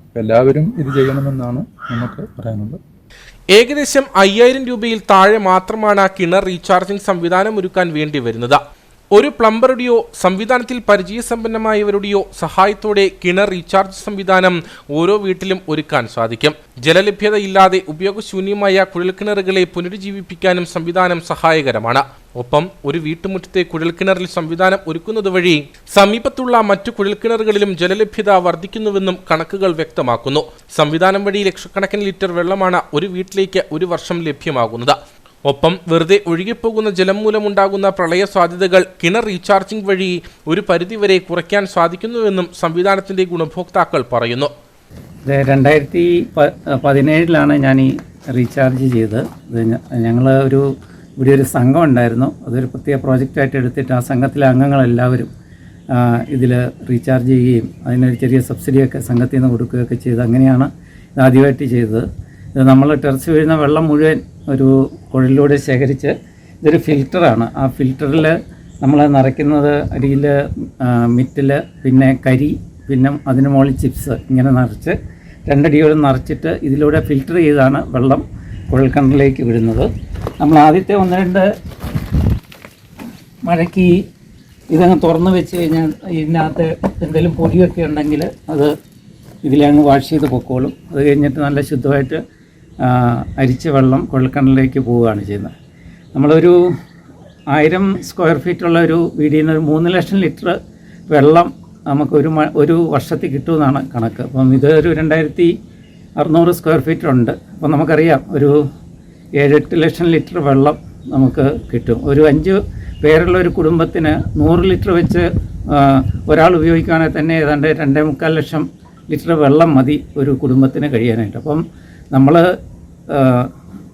F: അപ്പോൾ എല്ലാവരും ഇത് ചെയ്യണമെന്നാണ് നമുക്ക് പറയാനുള്ളത്.
B: ഏകദേശം 5000 രൂപയിൽ താഴെ മാത്രമാണ് കിണർ റീചാർജിംഗ് സംവിധാനം ഒരുക്കാൻ വേണ്ടി വരുന്നത്. ഒരു പ്ലംബറുടെയോ സംവിധാനത്തിൽ പരിചയസമ്പന്നമായവരുടെയോ സഹായത്തോടെ കിണർ റീചാർജ് സംവിധാനം ഓരോ വീട്ടിലും ഒരുക്കാൻ സാധിക്കും. ജലലഭ്യതയില്ലാതെ ഉപയോഗശൂന്യമായ കുഴൽക്കിണറുകളെ പുനരുജ്ജീവിപ്പിക്കാനും സംവിധാനം സഹായകരമാണ്. ഒപ്പം ഒരു വീട്ടുമുറ്റത്തെ കുഴൽക്കിണറിൽ സംവിധാനം ഒരുക്കുന്നത് വഴി സമീപത്തുള്ള മറ്റു കുഴൽക്കിണറുകളിലും ജലലഭ്യത വർദ്ധിക്കുന്നുവെന്നും കണക്കുകൾ വ്യക്തമാക്കുന്നു. സംവിധാനം വഴി ലക്ഷക്കണക്കിന് ലിറ്റർ വെള്ളമാണ് ഒരു വീട്ടിലേക്ക് ഒരു വർഷം ലഭ്യമാകുന്നത്. ഒപ്പം വെറുതെ ഒഴുകിപ്പോകുന്ന ജലം മൂലമുണ്ടാകുന്ന പ്രളയ സാധ്യതകൾ കിണർ റീചാർജിംഗ് വഴി ഒരു പരിധിവരെ കുറയ്ക്കാൻ സാധിക്കുന്നുവെന്നും സംവിധാനത്തിന്റെ ഗുണഭോക്താക്കൾ പറയുന്നു.
G: 2017 ഞാൻ ഈ റീചാർജ് ചെയ്ത് ഞങ്ങൾ ഇവിടെ ഒരു സംഘം ഉണ്ടായിരുന്നു. അതൊരു പ്രത്യേക പ്രോജക്റ്റായിട്ട് എടുത്തിട്ട് ആ സംഘത്തിലെ അംഗങ്ങളെല്ലാവരും ഇതിൽ റീചാർജ് ചെയ്യുകയും അതിനൊരു ചെറിയ സബ്സിഡിയൊക്കെ സംഘത്തിൽ നിന്ന് കൊടുക്കുകയൊക്കെ ചെയ്ത് അങ്ങനെയാണ് ഇത് ആദ്യമായിട്ട് ചെയ്തത്. ഇത് നമ്മൾ ടെറസ് വീഴുന്ന വെള്ളം മുഴുവൻ ഒരു കുഴലിലൂടെ ശേഖരിച്ച് ഇതൊരു ഫിൽറ്ററാണ്. ആ ഫിൽറ്ററിൽ നമ്മൾ നിറയ്ക്കുന്നത് അടിയിൽ മിറ്റിൽ, പിന്നെ കരി, പിന്നെ അതിന് മുകളിൽ ചിപ്സ് ഇങ്ങനെ നിറച്ച് 2 അടിയോളം നിറച്ചിട്ട് ഇതിലൂടെ ഫിൽറ്റർ ചെയ്താണ് വെള്ളം കുഴൽക്കിണറിലേക്ക് വിടുന്നത്. നമ്മൾ ആദ്യത്തെ 1-2 മഴയ്ക്ക് ഇതങ്ങ് തുറന്ന് വെച്ച് കഴിഞ്ഞാൽ ഇതിനകത്ത് എന്തെങ്കിലും പൊടിയൊക്കെ ഉണ്ടെങ്കിൽ അത് ഇതിലങ്ങ് വാഷ് ചെയ്ത് പൊക്കോളും. അത് കഴിഞ്ഞിട്ട് നല്ല ശുദ്ധമായിട്ട് അരിച്ച വെള്ളം കുഴൽക്കിണറിലേക്ക് പോവുകയാണ് ചെയ്യുന്നത്. നമ്മളൊരു 1000 സ്ക്വയർ ഫീറ്റുള്ള ഒരു വീടിൽ നിന്ന് 3 ലക്ഷം ലിറ്റർ വെള്ളം നമുക്ക് ഒരു വർഷത്തിൽ കിട്ടുമെന്നാണ് കണക്ക്. അപ്പം ഇതൊരു 2600 സ്ക്വയർ ഫീറ്റ് ഉണ്ട്. അപ്പം നമുക്കറിയാം ഒരു 7-8 ലക്ഷം ലിറ്റർ വെള്ളം നമുക്ക് കിട്ടും. ഒരു 5 പേരുള്ള ഒരു കുടുംബത്തിന് 100 ലിറ്റർ വെച്ച് ഒരാൾ ഉപയോഗിക്കുകയാണെങ്കിൽ തന്നെ ഏതാണ്ട് 2.25 ലക്ഷം ലിറ്റർ വെള്ളം മതി ഒരു കുടുംബത്തിന് കഴിയാനായിട്ട്. അപ്പം നമ്മൾ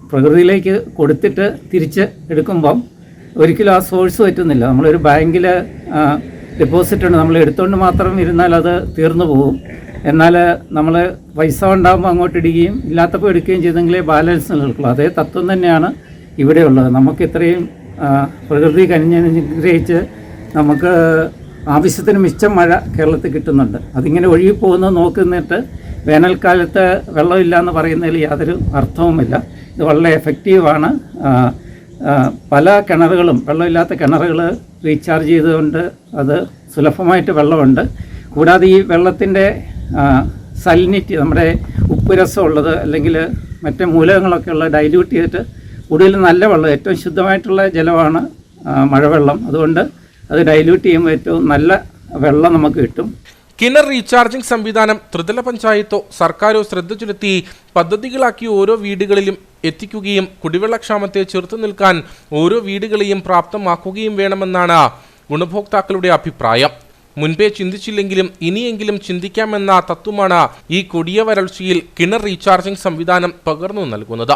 G: പ്രകൃതിയിലേക്ക് കൊടുത്തിട്ട് തിരിച്ച് എടുക്കുമ്പം ഒരിക്കലും ആ സോഴ്സ് പറ്റുന്നില്ല. നമ്മളൊരു ബാങ്കിൽ ഡെപ്പോസിറ്റ് ഉണ്ട്, നമ്മൾ എടുത്തുകൊണ്ട് മാത്രം ഇരുന്നാൽ അത് തീർന്നു പോകും. എന്നാൽ നമ്മൾ പൈസ ഉണ്ടാകുമ്പോൾ അങ്ങോട്ട് ഇടുകയും ഇല്ലാത്തപ്പോൾ എടുക്കുകയും ചെയ്തെങ്കിലേ ബാലൻസ് നിൽക്കുള്ളൂ. അതേ തത്വം തന്നെയാണ് ഇവിടെയുള്ളത്. നമുക്ക് ഇത്രയും പ്രകൃതി കനിഞ്ഞനുഗ്രഹിച്ച് നമുക്ക് ആവശ്യത്തിന് മിച്ചം മഴ കേരളത്തിൽ കിട്ടുന്നുണ്ട്. അതിങ്ങനെ ഒഴുകിപ്പോകുന്നത് നോക്കുന്നിട്ട് വേനൽക്കാലത്ത് വെള്ളമില്ല എന്ന് പറയുന്നതിൽ യാതൊരു അർത്ഥവുമില്ല. ഇത് വളരെ എഫക്റ്റീവാണ്. പല കിണറുകളും വെള്ളമില്ലാത്ത കിണറുകൾ റീചാർജ് ചെയ്തുകൊണ്ട് അത് സുലഭമായിട്ട് വെള്ളമുണ്ട്. കൂടാതെ ഈ വെള്ളത്തിൻ്റെ സലിനിറ്റി, നമ്മുടെ ഉപ്പ് രസമുള്ളത് അല്ലെങ്കിൽ മറ്റ് മൂലകങ്ങളൊക്കെ ഉള്ള ഡൈല്യൂട്ട് ചെയ്തിട്ട് കൂടുതൽ നല്ല വെള്ളം, ഏറ്റവും ശുദ്ധമായിട്ടുള്ള ജലമാണ് മഴവെള്ളം. അതുകൊണ്ട് അത് ഡൈല്യൂട്ട് ചെയ്യുമ്പോൾ ഏറ്റവും നല്ല വെള്ളം നമുക്ക് കിട്ടും.
B: കിണർ റീചാർജിംഗ് സംവിധാനം ത്രിതല പഞ്ചായത്തോ സർക്കാരോ ശ്രദ്ധ ചെലുത്തി പദ്ധതികളാക്കി ഓരോ വീടുകളിലും എത്തിക്കുകയും കുടിവെള്ളക്ഷാമത്തെ ചെറുത്തു നിൽക്കാൻ ഓരോ വീടുകളെയും പ്രാപ്തമാക്കുകയും വേണമെന്നാണ് ഗുണഭോക്താക്കളുടെ അഭിപ്രായം. മുൻപേ ചിന്തിച്ചില്ലെങ്കിലും ഇനിയെങ്കിലും ചിന്തിക്കാമെന്ന തത്വമാണ് ഈ കൊടിയ വരൾച്ചയിൽ കിണർ റീചാർജിംഗ് സംവിധാനം പകർന്നു നൽകുന്നത്.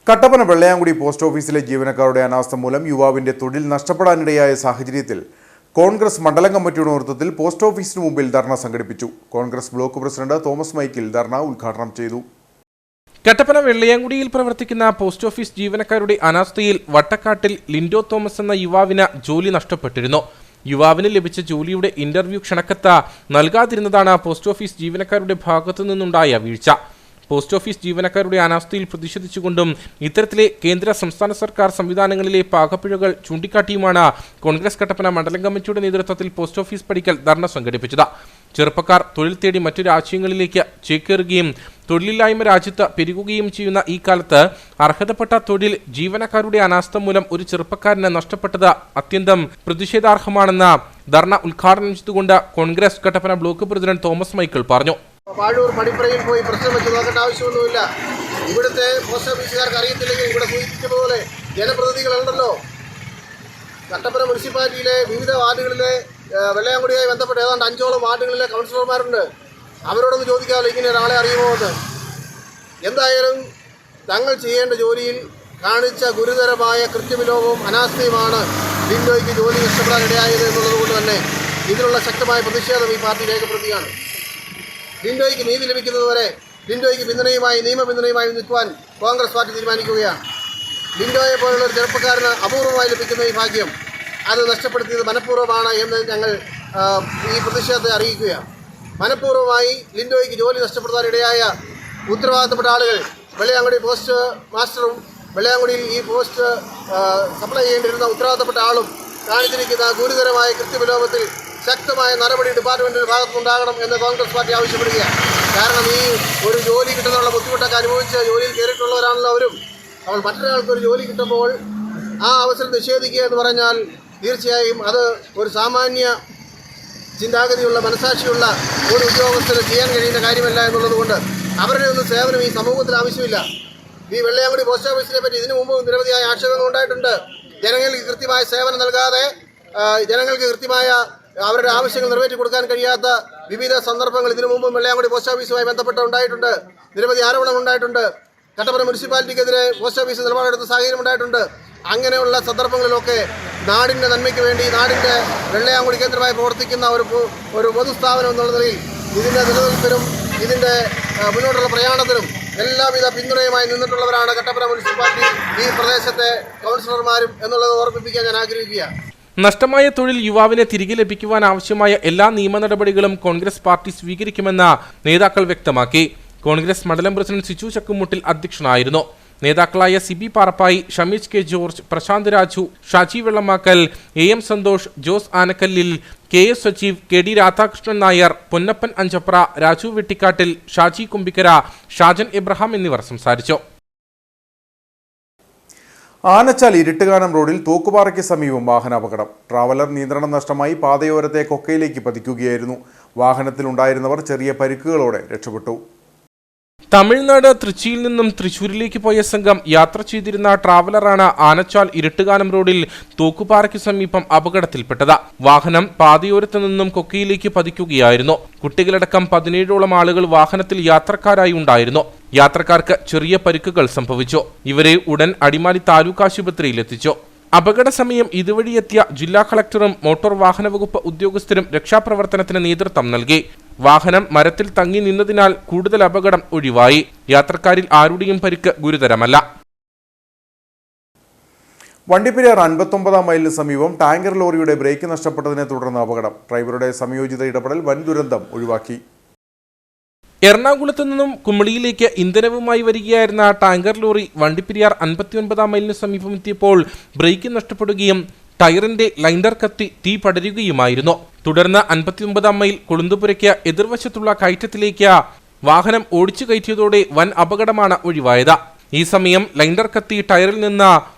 A: കട്ടപ്പന വെള്ളയാങ്കുടി പോസ്റ്റ് ഓഫീസിലെ ജീവനക്കാരുടെ അനാസ്ഥ മൂലം യുവാവിന്റെ തൊഴിൽ നഷ്ടപ്പെടാനിടയായ സാഹചര്യത്തിൽ കോൺഗ്രസ് മണ്ഡലം കമ്മിറ്റിയുടെ നേതൃത്വത്തിൽ പോസ്റ്റ് ഓഫീസിന് മുമ്പിൽ ധർണ സംഘടിപ്പിച്ചു. കോൺഗ്രസ് ബ്ലോക്ക് പ്രസിഡന്റ് തോമസ് മൈക്കിൾ ധർണ ഉദ്ഘാടനം ചെയ്തു.
B: കട്ടപ്പന വെള്ളയാങ്കുടിയിൽ പ്രവർത്തിക്കുന്ന പോസ്റ്റ് ഓഫീസ് ജീവനക്കാരുടെ അനാസ്ഥയിൽ വട്ടക്കാട്ടിൽ ലിൻഡോ തോമസ് എന്ന യുവാവിന് ജോലി നഷ്ടപ്പെട്ടിരുന്നു. യുവാവിന് ലഭിച്ച ജോലിയുടെ ഇന്റർവ്യൂ ക്ഷണക്കത്ത് നൽകാതിരുന്നതാണ് പോസ്റ്റ് ഓഫീസ് ജീവനക്കാരുടെ ഭാഗത്തു നിന്നുണ്ടായ വീഴ്ച. പോസ്റ്റ് ഓഫീസ് ജീവനക്കാരുടെ അനാസ്ഥയിൽ പ്രതിഷേധിച്ചുകൊണ്ടും ഇത്തരത്തിലെ കേന്ദ്ര സംസ്ഥാന സർക്കാർ സംവിധാനങ്ങളിലെ പാകപ്പിഴകൾ ചൂണ്ടിക്കാട്ടിയുമാണ് കോൺഗ്രസ് കട്ടപ്പന മണ്ഡലം കമ്മിറ്റിയുടെ നേതൃത്വത്തിൽ പോസ്റ്റ് ഓഫീസ് പടിക്കൽ ധർണ സംഘടിപ്പിച്ചത്. ചെറുപ്പക്കാർ തൊഴിൽ തേടി മറ്റു രാജ്യങ്ങളിലേക്ക് ചേക്കേറുകയും തൊഴിലില്ലായ്മ രാജ്യത്ത് പെരുകുകയും ചെയ്യുന്ന ഈ കാലത്ത് അർഹതപ്പെട്ട തൊഴിൽ ജീവനക്കാരുടെ അനാസ്ഥ മൂലം ഒരു ചെറുപ്പക്കാരന് നഷ്ടപ്പെട്ടത് അത്യന്തം പ്രതിഷേധാർഹമാണെന്ന് ധർണ ഉദ്ഘാടനം ചെയ്തുകൊണ്ട് Congress Kattappana block president Thomas Michael പറഞ്ഞു.
H: വാഴൂർ പടിപ്പുറയിൽ പോയി പ്രശ്നം വെച്ച് നോക്കേണ്ട ആവശ്യമൊന്നുമില്ല. ഇവിടുത്തെ പോസ്റ്റ് ഓഫീസുകാർക്ക് അറിയത്തില്ലെങ്കിൽ ഇവിടെ സൂചിപ്പിച്ച പോലെ ജനപ്രതിനിധികളുണ്ടല്ലോ. കട്ടപ്പന മുനിസിപ്പാലിറ്റിയിലെ വിവിധ വാർഡുകളിലെ വെള്ളയാങ്കുടിയുമായി ബന്ധപ്പെട്ട് ഏതാണ്ട് 5ഓളം വാർഡുകളിലെ കൗൺസിലർമാരുണ്ട്. അവരോടൊന്ന് ചോദിക്കാമല്ലോ ഇങ്ങനെ ഒരാളെ അറിയുമോ എന്ന്. എന്തായാലും തങ്ങൾ ചെയ്യേണ്ട ജോലിയിൽ കാണിച്ച ഗുരുതരമായ കൃത്യവിലോപവും അനാസ്ഥയുമാണ് ലിൻഡോയ്ക്ക് ജോലി നഷ്ടപ്പെടാൻ ഇടയായത് എന്നുള്ളത് കൊണ്ട് തന്നെ ഇതിനുള്ള ശക്തമായ പ്രതിഷേധം ഈ പാർട്ടി രേഖപ്പെടുത്തുകയാണ്. ലിൻഡോയ്ക്ക് നീതി ലഭിക്കുന്നതുവരെ ലിൻഡോയ്ക്ക് നിയമപിന്തുണയുമായി നിൽക്കുവാൻ കോൺഗ്രസ് പാർട്ടി തീരുമാനിക്കുകയാണ്. ലിൻഡോയെ പോലുള്ള ഒരു ചെറുപ്പക്കാരന് അപൂർവമായി ലഭിക്കുന്ന ഈ ഭാഗ്യം അത് നഷ്ടപ്പെടുത്തിയത് മനഃപൂർവ്വമാണ് എന്ന് ഞങ്ങൾ ഈ പ്രതിഷേധത്തെ അറിയിക്കുകയാണ്. മനഃപൂർവ്വമായി ലിൻഡോയ്ക്ക് ജോലി നഷ്ടപ്പെടുത്താനിടയായ ഉത്തരവാദിത്തപ്പെട്ട ആളുകൾ വെള്ളയാങ്കുടി പോസ്റ്റ് മാസ്റ്ററും വെള്ളയാങ്കുടിയിൽ ഈ പോസ്റ്റ് സപ്ലൈ ചെയ്യേണ്ടിരുന്ന ഉത്തരവാദിത്തപ്പെട്ട ആളും കാണിച്ചിരിക്കുന്ന ഗുരുതരമായ കൃത്യവിലോപത്തിൽ ശക്തമായ നടപടി ഡിപ്പാർട്ട്മെൻറ്റിൻ്റെ ഭാഗത്തുനിന്നുണ്ടാകണം എന്ന് കോൺഗ്രസ് പാർട്ടി ആവശ്യപ്പെടുകയാണ്. കാരണം ഈ ഒരു ജോലി കിട്ടുന്നതിനുള്ള ബുദ്ധിമുട്ടൊക്കെ അനുഭവിച്ച് ജോലിയിൽ കയറിയിട്ടുള്ളവരാണല്ലോ അവരും. അപ്പോൾ മറ്റൊരാൾക്കൊരു ജോലി കിട്ടുമ്പോൾ ആ അവസരം നിഷേധിക്കുക എന്ന് പറഞ്ഞാൽ തീർച്ചയായും അത് ഒരു സാമാന്യ ചിന്താഗതിയുള്ള മനസാക്ഷിയുള്ള ഒരു ഉദ്യോഗസ്ഥന് ചെയ്യാൻ കഴിയുന്ന കാര്യമല്ല എന്നുള്ളത് കൊണ്ട് അവരുടെ ഒന്നും സേവനം ഈ സമൂഹത്തിൽ ആവശ്യമില്ല. ഈ വെള്ളയാങ്കുടി പോസ്റ്റ് ഓഫീസിനെ പറ്റി ഇതിനു മുമ്പ് നിരവധിയായ ആക്ഷേപങ്ങൾ ഉണ്ടായിട്ടുണ്ട്. ജനങ്ങൾക്ക് കൃത്യമായ സേവനം നൽകാതെ ജനങ്ങൾക്ക് കൃത്യമായ അവരുടെ ആവശ്യങ്ങൾ നിറവേറ്റി കൊടുക്കാൻ കഴിയാത്ത വിവിധ സന്ദർഭങ്ങൾ ഇതിനു മുമ്പും വെള്ളയാങ്കുടി പോസ്റ്റ് ഓഫീസുമായി ബന്ധപ്പെട്ട് ഉണ്ടായിട്ടുണ്ട്. നിരവധി ആരോപണങ്ങൾ ഉണ്ടായിട്ടുണ്ട്. കട്ടപ്പന മുനിസിപ്പാലിറ്റിക്കെതിരെ പോസ്റ്റ് ഓഫീസ് നിലപാടെടുത്ത സാഹചര്യം ഉണ്ടായിട്ടുണ്ട്. അങ്ങനെയുള്ള സന്ദർഭങ്ങളിലൊക്കെ നാടിൻ്റെ നന്മയ്ക്ക് വേണ്ടി നാടിൻ്റെ വെള്ളയാങ്കുടി കേന്ദ്രമായി പ്രവർത്തിക്കുന്ന ഒരു പൊതുസ്ഥാപനം എന്നുള്ള നിലയിൽ ഇതിൻ്റെ നിലനിൽപ്പിനും ഇതിൻ്റെ മുന്നോട്ടുള്ള പ്രയാണത്തിനും എല്ലാവിധ പിന്തുണയുമായി നിന്നിട്ടുള്ളവരാണ് കട്ടപ്പന മുനിസിപ്പാലിറ്റി ഈ പ്രദേശത്തെ കൗൺസിലർമാരും എന്നുള്ളത് ഓർമ്മിപ്പിക്കാൻ ഞാൻ ആഗ്രഹിക്കുകയാണ്.
B: നഷ്ടമായ തൊഴിൽ യുവാവിനെ തിരികെ ലഭിക്കുവാൻ ആവശ്യമായ എല്ലാ നിയമ നടപടികളും കോൺഗ്രസ് പാർട്ടി സ്വീകരിക്കുമെന്ന് നേതാക്കൾ വ്യക്തമാക്കി. കോൺഗ്രസ് മണ്ഡലം പ്രസിഡന്റ് സിച്ചു ചക്കുമുട്ടിൽ അധ്യക്ഷനായിരുന്നു. നേതാക്കളായ Sibi Parappayi, Shameej K George, Prashanth Raju, Shaji Vellamakkal, AM Santhosh, Jose Anakkallil, KS Sajeev, KD Radhakrishnan Nair, Ponnappan Anchapra, Raju Vettikkattil, Shaji Kumbikkara, Shajan Abraham എന്നിവർ സംസാരിച്ചു.
A: ആനച്ചാൽ ഇരിട്ടുകാനം റോഡിൽ തൂക്കുപാറയ്ക്ക് സമീപം വാഹനാപകടം. ട്രാവലർ നിയന്ത്രണം നഷ്ടമായി പാതയോരത്തെ കൊക്കയിലേക്ക് പതിക്കുകയായിരുന്നു. വാഹനത്തിലുണ്ടായിരുന്നവർ ചെറിയ പരിക്കുകളോടെ രക്ഷപ്പെട്ടു.
B: തമിഴ്നാട് തൃച്ചിയിൽ നിന്നും തൃശൂരിലേക്ക് പോയ സംഘം യാത്ര ചെയ്തിരുന്ന ട്രാവലറാണ് ആനച്ചാൽ ഇരട്ടുകാനം റോഡിൽ തൂക്കുപാറയ്ക്ക് സമീപം അപകടത്തിൽപ്പെട്ടത്. വാഹനം പാതയോരത്ത് നിന്നും കൊക്കയിലേക്ക് പതിക്കുകയായിരുന്നു. കുട്ടികളടക്കം 17ഓളം ആളുകൾ വാഹനത്തിൽ യാത്രക്കാരായി ഉണ്ടായിരുന്നു. യാത്രക്കാർക്ക് ചെറിയ പരിക്കുകൾ സംഭവിച്ചു. ഇവരെ ഉടൻ അടിമാലി താലൂക്ക് ആശുപത്രിയിൽ എത്തിച്ചു. അപകട സമയം ഇതുവഴിയെത്തിയ ജില്ലാ കളക്ടറും മോട്ടോർ വാഹന വകുപ്പ് ഉദ്യോഗസ്ഥരും രക്ഷാപ്രവർത്തനത്തിന് നേതൃത്വം നൽകി. വാഹനം മരത്തിൽ തങ്ങി നിന്നതിനാൽ കൂടുതൽ അപകടം ഒഴിവായി. യാത്രക്കാരിൽ ആരുടെയും പരിക്ക് ഗുരുതരമല്ല.
A: വണ്ടിപ്പെരിയാർ 59-ാം മൈലിന് സമീപം ടാങ്കർ ലോറിയുടെ ബ്രേക്ക് നഷ്ടപ്പെട്ടതിനെ തുടർന്ന് അപകടം. ഡ്രൈവറുടെ സംയോജിത ഇടപെടൽ വൻ ദുരന്തം ഒഴിവാക്കി.
B: എറണാകുളത്ത് നിന്നും കുമളിയിലേക്ക് ഇന്ധനവുമായി വരികയായിരുന്ന ടാങ്കർ ലോറി വണ്ടിപ്പെരിയാർ 59-ാം മൈലിന് സമീപം എത്തിയപ്പോൾ ബ്രേക്ക് നഷ്ടപ്പെടുകയും ടയറിന്റെ ലൈൻഡർ കത്തി തീ പടരുകയുമായിരുന്നു. തുടർന്ന് 59-ാം മൈൽ കൊളുന്തുപുരയ്ക്ക് എതിർവശത്തുള്ള കയറ്റത്തിലേക്ക് വാഹനം ഓടിച്ചു കയറ്റിയതോടെ വൻ അപകടമാണ് ഒഴിവായത്. ഈ സമയം ലൈൻഡർ കത്തി ടയറിൽ നിന്ന്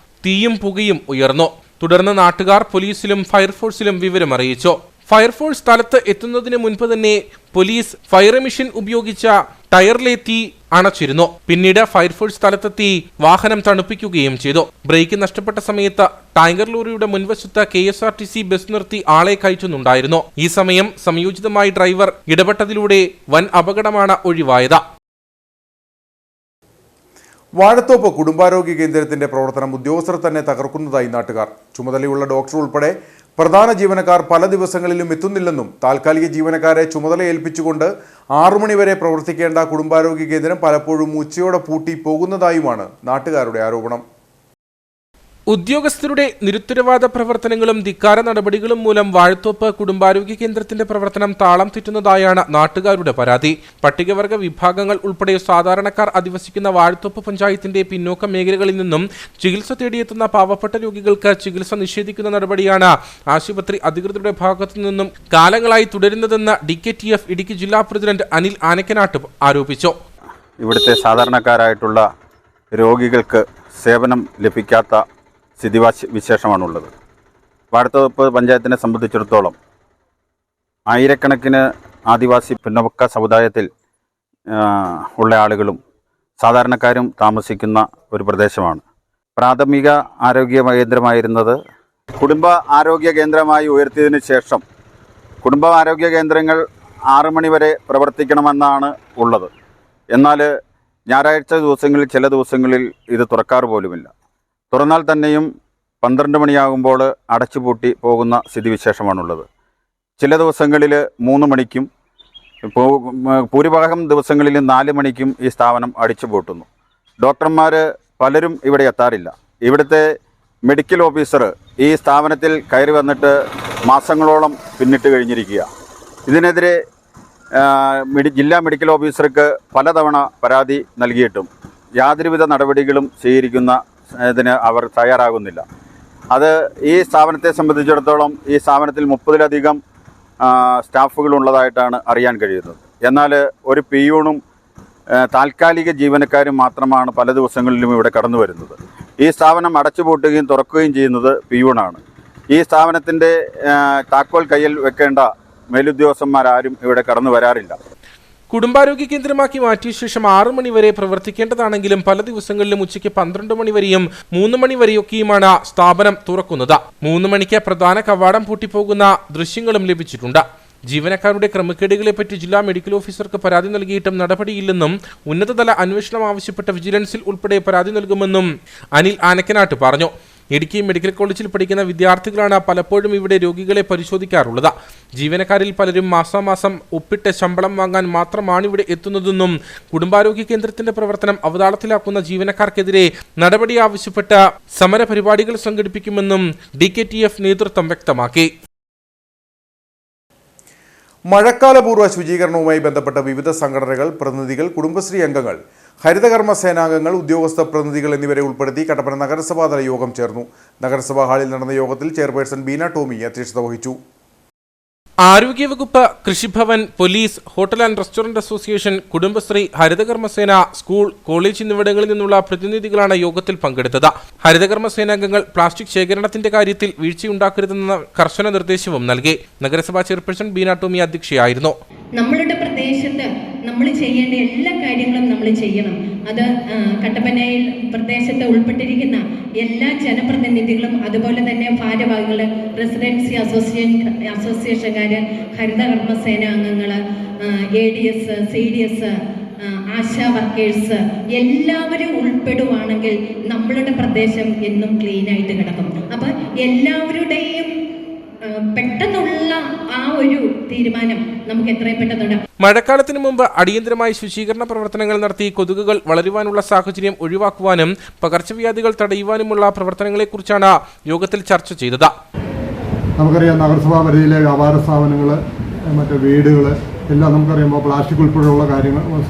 B: തീയും പുകയും ഉയർന്നു. തുടർന്ന് നാട്ടുകാർ പോലീസിലും ഫയർഫോഴ്സിലും വിവരമറിയിച്ചു. ഫയർഫോഴ്സ് സ്ഥലത്ത് എത്തുന്നതിന് മുൻപ് തന്നെ പോലീസ് ഫയർ മെഷീൻ ഉപയോഗിച്ച ടയറിലെ തീ അണച്ചിരുന്നു. പിന്നീട് ഫയർഫോഴ്സ് സ്ഥലത്തെത്തി വാഹനം തണുപ്പിക്കുകയും ചെയ്തു. ബ്രേക്ക് നഷ്ടപ്പെട്ട സമയത്ത് ടാങ്കർ ലോറിയുടെ മുൻവശത്ത് KSRTC ബസ് നിർത്തി ആളെ കയറ്റുന്നുണ്ടായിരുന്നു. ഈ സമയം സംയോജിതമായി ഡ്രൈവർ ഇടപെട്ടതിലൂടെ വൻ അപകടമാണ് ഒഴിവായത്.
A: വാഴത്തോപ്പ് കുടുംബാരോഗ്യ കേന്ദ്രത്തിന്റെ പ്രവർത്തനം ഉദ്യോഗസ്ഥർ തന്നെ തകർക്കുന്നതായി നാട്ടുകാർ. ചുമതലയുള്ള ഡോക്ടർ ഉൾപ്പെടെ പ്രധാന ജീവനക്കാർ പല ദിവസങ്ങളിലും എത്തുന്നില്ലെന്നും താൽക്കാലിക ജീവനക്കാരെ ചുമതല ഏൽപ്പിച്ചുകൊണ്ട് 6 മണി വരെ പ്രവർത്തിക്കേണ്ട കുടുംബാരോഗ്യ കേന്ദ്രം പലപ്പോഴും ഉച്ചയോടെ പൂട്ടി പോകുന്നതായുമാണ് നാട്ടുകാരുടെ ആരോപണം.
B: ഉദ്യോഗസ്ഥരുടെ നിരുത്തരവാദ പ്രവർത്തനങ്ങളും ധിക്കാര നടപടികളും മൂലം വാഴത്തോപ്പ് കുടുംബാരോഗ്യ കേന്ദ്രത്തിന്റെ പ്രവർത്തനം താളം തെറ്റുന്നതായാണ് നാട്ടുകാരുടെ പരാതി. പട്ടികവർഗ വിഭാഗങ്ങൾ ഉൾപ്പെടെ സാധാരണക്കാർ അധിവസിക്കുന്ന വാഴത്തോപ്പ് പഞ്ചായത്തിന്റെ പിന്നോക്ക മേഖലകളിൽ നിന്നും ചികിത്സ തേടിയെത്തുന്ന പാവപ്പെട്ട രോഗികൾക്ക് ചികിത്സ നിഷേധിക്കുന്ന നടപടിയാണ് ആശുപത്രി അധികൃതരുടെ ഭാഗത്തു നിന്നും കാലങ്ങളായി തുടരുന്നതെന്ന് DKTF ഇടുക്കി ജില്ലാ പ്രസിഡന്റ് അനിൽ ആനക്കനാട്ട് ആരോപിച്ചു.
I: ഇവിടുത്തെ സാധാരണക്കാരായിട്ടുള്ള രോഗികൾക്ക് സേവനം ലഭിക്കാത്ത സ്ഥിതിവിശേഷമാണുള്ളത്. വാഴത്തോപ്പ് പഞ്ചായത്തിനെ സംബന്ധിച്ചിടത്തോളം ആയിരക്കണക്കിന് ആദിവാസി പിന്നോക്ക സമുദായത്തിൽ ഉള്ള ആളുകളും സാധാരണക്കാരും താമസിക്കുന്ന ഒരു പ്രദേശമാണ്. പ്രാഥമിക ആരോഗ്യ കേന്ദ്രമായിരുന്നത് കുടുംബ ആരോഗ്യ കേന്ദ്രമായി ഉയർത്തിയതിന് ശേഷം കുടുംബ ആരോഗ്യ കേന്ദ്രങ്ങൾ 6 മണി വരെ പ്രവർത്തിക്കണമെന്നാണ് ഉള്ളത്. എന്നാൽ ഞായറാഴ്ച ദിവസങ്ങളിൽ ചില ദിവസങ്ങളിൽ ഇത് തുറക്കാറ് പോലുമില്ല. തുറന്നാൽ തന്നെയും 12 മണിയാകുമ്പോൾ അടച്ചുപൂട്ടി പോകുന്ന സ്ഥിതിവിശേഷമാണുള്ളത്. ചില ദിവസങ്ങളിൽ 3 മണിക്കും ഭൂരിഭാഗം ദിവസങ്ങളിൽ 4 മണിക്കും ഈ സ്ഥാപനം അടിച്ചുപൂട്ടുന്നു. ഡോക്ടർമാർ പലരും ഇവിടെ എത്താറില്ല. ഇവിടുത്തെ മെഡിക്കൽ ഓഫീസർ ഈ സ്ഥാപനത്തിൽ കയറി വന്നിട്ട് മാസങ്ങളോളം പിന്നിട്ട് കഴിഞ്ഞിരിക്കുക. ഇതിനെതിരെ ജില്ലാ മെഡിക്കൽ ഓഫീസർക്ക് പലതവണ പരാതി നൽകിയിട്ടും യാതൊരുവിധ നടപടികളും സ്വീകരിക്കുന്നതിന് അവർ തയ്യാറാകുന്നില്ല. അത് ഈ സ്ഥാപനത്തെ സംബന്ധിച്ചിടത്തോളം ഈ സ്ഥാപനത്തിൽ 30-ലധികം സ്റ്റാഫുകളുള്ളതായിട്ടാണ് അറിയാൻ കഴിയുന്നത്. എന്നാൽ ഒരു പിയൂണും താൽക്കാലിക ജീവനക്കാരും മാത്രമാണ് പല ദിവസങ്ങളിലും ഇവിടെ കടന്നു വരുന്നത്. ഈ സ്ഥാപനം അടച്ചുപൂട്ടുകയും തുറക്കുകയും ചെയ്യുന്നത് പിയൂണാണ്. ഈ സ്ഥാപനത്തിൻ്റെ താക്കോൽ കയ്യിൽ വെക്കേണ്ട മേലുദ്യോഗസ്ഥന്മാരാരും ഇവിടെ കടന്നു വരാറില്ല.
B: കുടുംബാരോഗ്യ കേന്ദ്രമാക്കി മാറ്റിയ ശേഷം 6 മണി വരെ പ്രവർത്തിക്കേണ്ടതാണെങ്കിലും പല ദിവസങ്ങളിലും ഉച്ചയ്ക്ക് 12 മണി വരെയും 3 മണി വരെയൊക്കെയുമാണ് സ്ഥാപനം തുറക്കുന്നത്. 3 മണിക്ക് പ്രധാന കവാടം പൂട്ടിപ്പോകുന്ന ദൃശ്യങ്ങളും ലഭിച്ചിട്ടുണ്ട്. ജീവനക്കാരുടെ ക്രമക്കേടുകളെപ്പറ്റി ജില്ലാ മെഡിക്കൽ ഓഫീസർക്ക് പരാതി നൽകിയിട്ടും നടപടിയില്ലെന്നും ഉന്നതതല അന്വേഷണം ആവശ്യപ്പെട്ട വിജിലൻസിൽ ഉൾപ്പെടെ പരാതി നൽകുമെന്നും അനിൽ ആനക്കനാട്ട് പറഞ്ഞു. ഇടുക്കി മെഡിക്കൽ കോളേജിൽ പഠിക്കുന്ന വിദ്യാർത്ഥികളാണ് പലപ്പോഴും ഇവിടെ രോഗികളെ പരിശോധിക്കാറുള്ളത്. ജീവനക്കാരിൽ പലരും മാസാമാസം ഒപ്പിട്ട് ശമ്പളം വാങ്ങാൻ മാത്രമാണ് ഇവിടെ എത്തുന്നതെന്നും കുടുംബാരോഗ്യ കേന്ദ്രത്തിന്റെ പ്രവർത്തനം അവതാളത്തിലാക്കുന്ന ജീവനക്കാർക്കെതിരെ നടപടി ആവശ്യപ്പെട്ട് സമരപരിപാടികൾ സംഘടിപ്പിക്കുമെന്നും DKTF നേതൃത്വം വ്യക്തമാക്കി.
A: മഴക്കാലപൂർവ്വ ശുചീകരണവുമായി ബന്ധപ്പെട്ട വിവിധ സംഘടനകൾ, പ്രതിനിധികൾ, കുടുംബശ്രീ അംഗങ്ങൾ, ഹരിതകർമ്മ സേനാംഗങ്ങൾ, ഉദ്യോഗസ്ഥ പ്രതിനിധികൾ എന്നിവരെ ഉൾപ്പെടുത്തി കട്ടപ്പന നഗരസഭാതല യോഗം ചേർന്നു. നഗരസഭാ ഹാളിൽ നടന്ന യോഗത്തിൽ ചെയർപേഴ്സൺ ബീന ടോമി അധ്യക്ഷത വഹിച്ചു.
B: ആരോഗ്യവകുപ്പ്, Krishibhavan, police, hotel and restaurant association, Kudumbashree, Harithakarmasena, school, college എന്നിവിടങ്ങളിൽ നിന്നുള്ള പ്രതിനിധികളാണ് യോഗത്തിൽ പങ്കെടുത്തത്. ഹരിതകർമ്മസേനാംഗങ്ങൾ പ്ലാസ്റ്റിക് ശേഖരണത്തിന്റെ കാര്യത്തിൽ വീഴ്ചയുണ്ടാക്കരുതെന്ന കർശന നിർദ്ദേശവും നൽകി. നഗരസഭാ ചെയർപേഴ്സൺ ബീന ടോമി അധ്യക്ഷയായിരുന്നു.
J: നമ്മളുടെ പ്രദേശത്ത് നമ്മൾ ചെയ്യേണ്ട എല്ലാ കാര്യങ്ങളും നമ്മൾ ചെയ്യണം. അത് കട്ടപ്പനയിൽ പ്രദേശത്ത് ഉൾപ്പെട്ടിരിക്കുന്ന എല്ലാ ജനപ്രതിനിധികളും അതുപോലെ തന്നെ ഭാരവാഹികൾ, റെസിഡൻസി അസോസിയേഷൻകാർ, ഹരിതകർമ്മസേന അംഗങ്ങൾ, ADS, CDS, ആശാ വർക്കേഴ്സ് എല്ലാവരും ഉൾപ്പെടുവാണെങ്കിൽ നമ്മളുടെ പ്രദേശം എന്നും ക്ലീനായിട്ട് കിടക്കും. അപ്പം എല്ലാവരുടെയും പെട്ടെന്നുള്ള ആ ഒരു തീരുമാനം നമുക്ക് എത്രയും പെട്ടെന്നുണ്ട്.
B: മഴക്കാലത്തിന് മുമ്പ് അടിയന്തരമായി ശുചീകരണ പ്രവർത്തനങ്ങൾ നടത്തി കൊതുകുകൾ വളരുവാനുള്ള സാഹചര്യം ഒഴിവാക്കുവാനും പകർച്ചവ്യാധികൾ തടയുവാനുമുള്ള പ്രവർത്തനങ്ങളെക്കുറിച്ചാണ് യോഗത്തിൽ ചർച്ച ചെയ്തത്.
D: നമുക്കറിയാം, നഗരസഭാ പരിധിയിലെ വ്യാപാര സ്ഥാപനങ്ങൾ, മറ്റ് വീടുകൾ എല്ലാം നമുക്കറിയുമ്പോൾ പ്ലാസ്റ്റിക് ഉൾപ്പെടെയുള്ള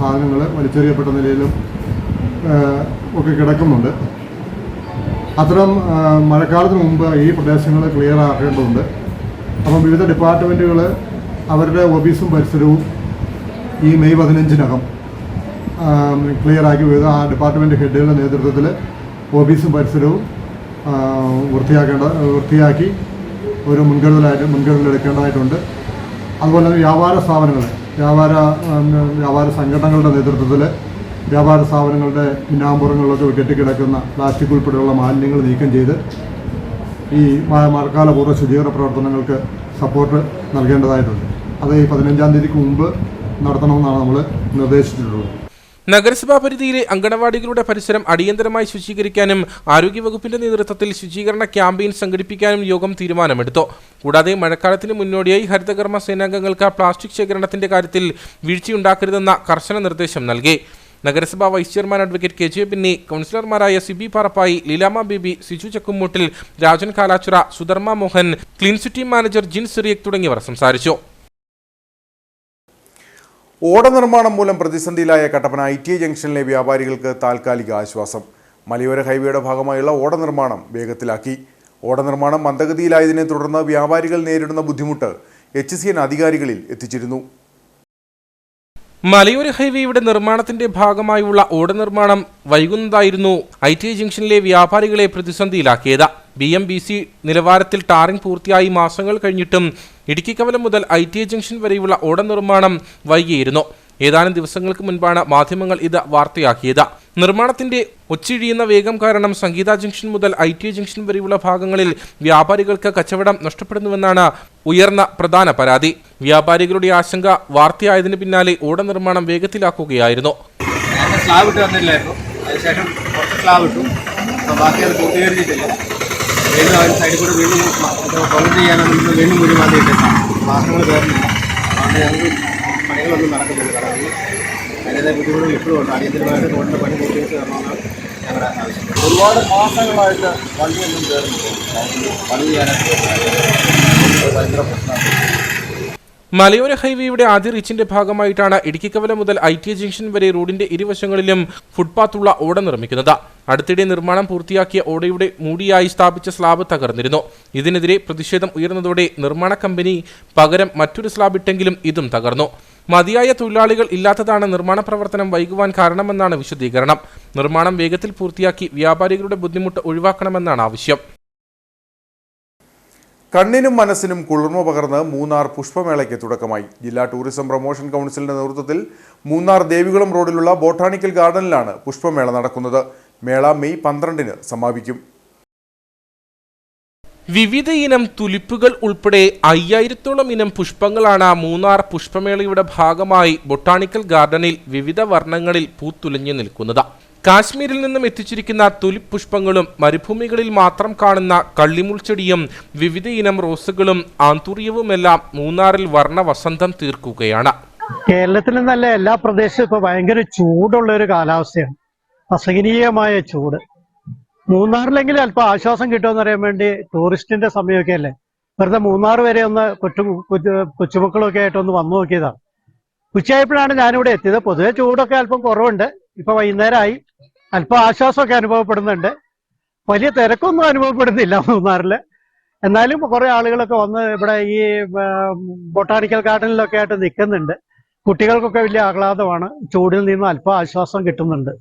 D: സാധനങ്ങൾ വലിച്ചെറിയപ്പെട്ട നിലയിലും ഒക്കെ കിടക്കുന്നുണ്ട്. അത്തരം മഴക്കാലത്തിന് മുമ്പ് ഈ പ്രദേശങ്ങൾ ക്ലിയർ ആക്കേണ്ടതുണ്ട്. അപ്പം വിവിധ ഡിപ്പാർട്ട്മെൻറ്റുകൾ അവരുടെ ഓഫീസും പരിസരവും ഈ മെയ് 15-നകം ക്ലിയറാക്കി വിവിധ ആ ഡിപ്പാർട്ട്മെൻറ്റ് ഹെഡുകളുടെ നേതൃത്വത്തിൽ ഓഫീസും പരിസരവും വൃത്തിയാക്കി ഒരു മുൻകരുതലെടുക്കേണ്ടതായിട്ടുണ്ട്. അതുപോലെ തന്നെ വ്യാപാര സംഘടനകളുടെ നേതൃത്വത്തിൽ വ്യാപാര സ്ഥാപനങ്ങളുടെ പിന്നാമ്പുറങ്ങളിലൊക്കെ കെട്ടിക്കിടക്കുന്ന പ്ലാസ്റ്റിക് ഉൾപ്പെടെയുള്ള മാലിന്യങ്ങൾ നീക്കം ചെയ്ത് ഈ മഴക്കാലപൂർവ്വ ശുചീകരണ പ്രവർത്തനങ്ങൾക്ക് സപ്പോർട്ട് നൽകേണ്ടതായിട്ടുണ്ട്. അത് ഈ 15-ാം തീയതിക്ക് മുമ്പ് നടത്തണമെന്നാണ് നമ്മൾ നിർദ്ദേശിച്ചിട്ടുള്ളത്.
B: നഗരസഭാ പരിധിയിലെ അങ്കണവാടികളുടെ പരിസരം അടിയന്തരമായി ശുചീകരിക്കാനും ആരോഗ്യവകുപ്പിന്റെ നേതൃത്വത്തിൽ ശുചീകരണ ക്യാമ്പയിൻ സംഘടിപ്പിക്കാനും യോഗം തീരുമാനമെടുത്തു. കൂടാതെ മഴക്കാലത്തിന് മുന്നോടിയായി ഹരിതകർമ്മ സേനാംഗങ്ങൾക്ക് പ്ലാസ്റ്റിക് ശേഖരണത്തിന്റെ കാര്യത്തിൽ വീഴ്ചയുണ്ടാക്കരുതെന്ന കർശന നിർദ്ദേശം നൽകി. നഗരസഭാ vice chairman advocate KJ Binny, കൗൺസിലർമാരായ Sibi Parappayi, Leelamma Baby, Siju Chakkumoottil, Rajan Kalachura, Sudharma Mohan, clean city manager Jin Cyriac തുടങ്ങിയവർ സംസാരിച്ചു.
A: ഓട നിർമ്മാണം മൂലം പ്രതിസന്ധിയിലായ കട്ടപ്പന ITI ജംഗ്ഷനിലെ വ്യാപാരികൾക്ക് താൽക്കാലിക ആശ്വാസം. മലയോര ഹൈവേയുടെ ഭാഗമായുള്ള ഓട നിർമ്മാണം വേഗത്തിലാക്കി. ഓട നിർമ്മാണം മന്ദഗതിയിലായതിനെ തുടർന്ന് വ്യാപാരികൾ നേരിടുന്ന ബുദ്ധിമുട്ട് HCN അധികാരികളിൽ എത്തിച്ചിരുന്നു.
B: മലയോര ഹൈവേയുടെ നിർമ്മാണത്തിന്റെ ഭാഗമായുള്ള ഓട നിർമ്മാണം വൈകുന്നതായിരുന്നു ITI ജംഗ്ഷനിലെ വ്യാപാരികളെ പ്രതിസന്ധിയിലാക്കിയത്. BMBC നിലവാരത്തിൽ ടാറിംഗ് പൂർത്തിയായി മാസങ്ങൾ കഴിഞ്ഞിട്ടും ഇടുക്കി കവലം മുതൽ ITI ജംഗ്ഷൻ വരെയുള്ള ഓട നിർമ്മാണം വൈകിയിരുന്നു. ഏതാനും ദിവസങ്ങൾക്ക് മുൻപാണ് മാധ്യമങ്ങൾ ഇത് വാർത്തയാക്കിയത്. നിർമ്മാണത്തിന്റെ ഒച്ചിഴിയുന്ന വേഗം കാരണം സംഗീത ജംഗ്ഷൻ മുതൽ ITI ജംഗ്ഷൻ വരെയുള്ള ഭാഗങ്ങളിൽ വ്യാപാരികൾക്ക് കച്ചവടം നഷ്ടപ്പെടുന്നുവെന്നാണ് ഉയർന്ന പ്രധാന പരാതി. വ്യാപാരികളുടെ ആശങ്ക വാർത്തയായതിനു പിന്നാലെ ഓട നിർമ്മാണം വേഗത്തിലാക്കുകയായിരുന്നു.
D: സ്ലാബ് ഇട്ട് വന്നില്ലായിരുന്നു, അതിനുശേഷം കുറച്ച് സ്ലാബ് ഇട്ടു, ബാക്കി അത് പൂർത്തീകരിച്ചിട്ടില്ല. വീണ്ടും അതിന് സൈഡിൽ കൂടെ വീണ്ടും കൊലം ചെയ്യാനാണ് നമ്മൾ വീണ്ടും മുഴുവൻ മാറ്റിയിട്ടില്ല. വാഹനങ്ങൾ കയറുന്നില്ല, അതുകൊണ്ട് ഞങ്ങൾക്ക് പണികളൊന്നും നടക്കുന്നില്ല. കാരണം അതിൻ്റെ ബുദ്ധിമുട്ടുകൾ ഇപ്പോഴും ഉണ്ട്. അടിയന്തരമായിട്ട് റോഡിൻ്റെ പണി പൂർത്തീകരിച്ച് തരണമെന്നാണ് ഞങ്ങളുടെ ആവശ്യം. ഒരുപാട് മാസങ്ങളായിട്ട് വണ്ടിയൊന്നും കയറുന്നില്ല, പണി ചെയ്യാനൊക്കെ ഭയങ്കര പ്രശ്നമാണ്.
B: മലയോര ഹൈവേയുടെ ആദ്യ റീച്ചിന്റെ ഭാഗമായിട്ടാണ് ഇടുക്കിക്കവല മുതൽ ITA ജംഗ്ഷൻ വരെ റോഡിന്റെ ഇരുവശങ്ങളിലും ഫുട്പാത്തുള്ള ഓട നിർമ്മിക്കുന്നത്. അടുത്തിടെ നിർമ്മാണം പൂർത്തിയാക്കിയ ഓടയുടെ മൂടിയായി സ്ഥാപിച്ച സ്ലാബ് തകർന്നിരുന്നു. ഇതിനെതിരെ പ്രതിഷേധം ഉയർന്നതോടെ നിർമ്മാണ കമ്പനി പകരം മറ്റൊരു സ്ലാബ് ഇട്ടെങ്കിലും ഇതും തകർന്നു. മതിയായ തൊഴിലാളികൾ ഇല്ലാത്തതാണ് നിർമ്മാണ പ്രവർത്തനം വൈകുവാൻ കാരണമെന്നാണ് വിശദീകരണം. നിർമ്മാണം വേഗത്തിൽ പൂർത്തിയാക്കി വ്യാപാരികളുടെ ബുദ്ധിമുട്ട് ഒഴിവാക്കണമെന്നാണ് ആവശ്യം.
A: കണ്ണിനും മനസ്സിനും കുളിർമ പകർന്ന് മൂന്നാർ പുഷ്പമേളയ്ക്ക് തുടക്കമായി. ജില്ലാ ടൂറിസം പ്രൊമോഷൻ കൗൺസിലിന്റെ നേതൃത്വത്തിൽ മൂന്നാർ ദേവികുളം റോഡിലുള്ള ബോട്ടാണിക്കൽ ഗാർഡനിലാണ് പുഷ്പമേള നടക്കുന്നത്. മേള മെയ് 12-ന് സമാപിക്കും.
B: വിവിധ ഇനം തുലിപ്പുകൾ ഉൾപ്പെടെ 5000-ഓളം ഇനം പുഷ്പങ്ങളാണ് മൂന്നാർ പുഷ്പമേളയുടെ ഭാഗമായി ബൊട്ടാണിക്കൽ ഗാർഡനിൽ വിവിധ വർണ്ണങ്ങളിൽ പൂത്തുലഞ്ഞു നിൽക്കുന്നത്. കാശ്മീരിൽ നിന്നും എത്തിച്ചിരിക്കുന്ന തുലിപ് പുഷ്പങ്ങളും മരുഭൂമികളിൽ മാത്രം കാണുന്ന കള്ളിമുൾച്ചെടിയും വിവിധ ഇനം റോസുകളും ആന്തൂര്യവുമെല്ലാം മൂന്നാറിൽ വർണ്ണ വസന്തം തീർക്കുകയാണ്.
K: കേരളത്തിൽ നിന്നല്ല എല്ലാ പ്രദേശത്തും ഇപ്പൊ ഭയങ്കര ചൂടുള്ള ഒരു കാലാവസ്ഥയാണ്, അസഹനീയമായ ചൂട്. മൂന്നാറിലെങ്കിലും അല്പം ആശ്വാസം കിട്ടുമെന്ന് അറിയാൻ വേണ്ടി ടൂറിസ്റ്റിന്റെ സമയമൊക്കെ അല്ലേ, വെറുതെ മൂന്നാർ വരെ ഒന്ന് കൊച്ചുമക്കളൊക്കെ ആയിട്ട് ഒന്ന് വന്നു നോക്കിയതാണ്. ഉച്ചയായപ്പോഴാണ് ഞാനിവിടെ എത്തിയത്. പൊതുവെ ചൂടൊക്കെ അല്പം കുറവുണ്ട്. ഇപ്പൊ വൈകുന്നേരമായി, അല്പം ആശ്വാസമൊക്കെ അനുഭവപ്പെടുന്നുണ്ട്. വലിയ തിരക്കൊന്നും അനുഭവപ്പെടുന്നില്ല മൂന്നാറില്. എന്നാലും കുറെ ആളുകളൊക്കെ വന്ന് ഇവിടെ ഈ ബൊട്ടാണിക്കൽ ഗാർഡനിലൊക്കെ ആയിട്ട് നിൽക്കുന്നുണ്ട്. കുട്ടികൾക്കൊക്കെ വലിയ ആഹ്ലാദമാണ്, ചൂടിൽ നിന്ന് അല്പം ആശ്വാസം കിട്ടുന്നുണ്ട്.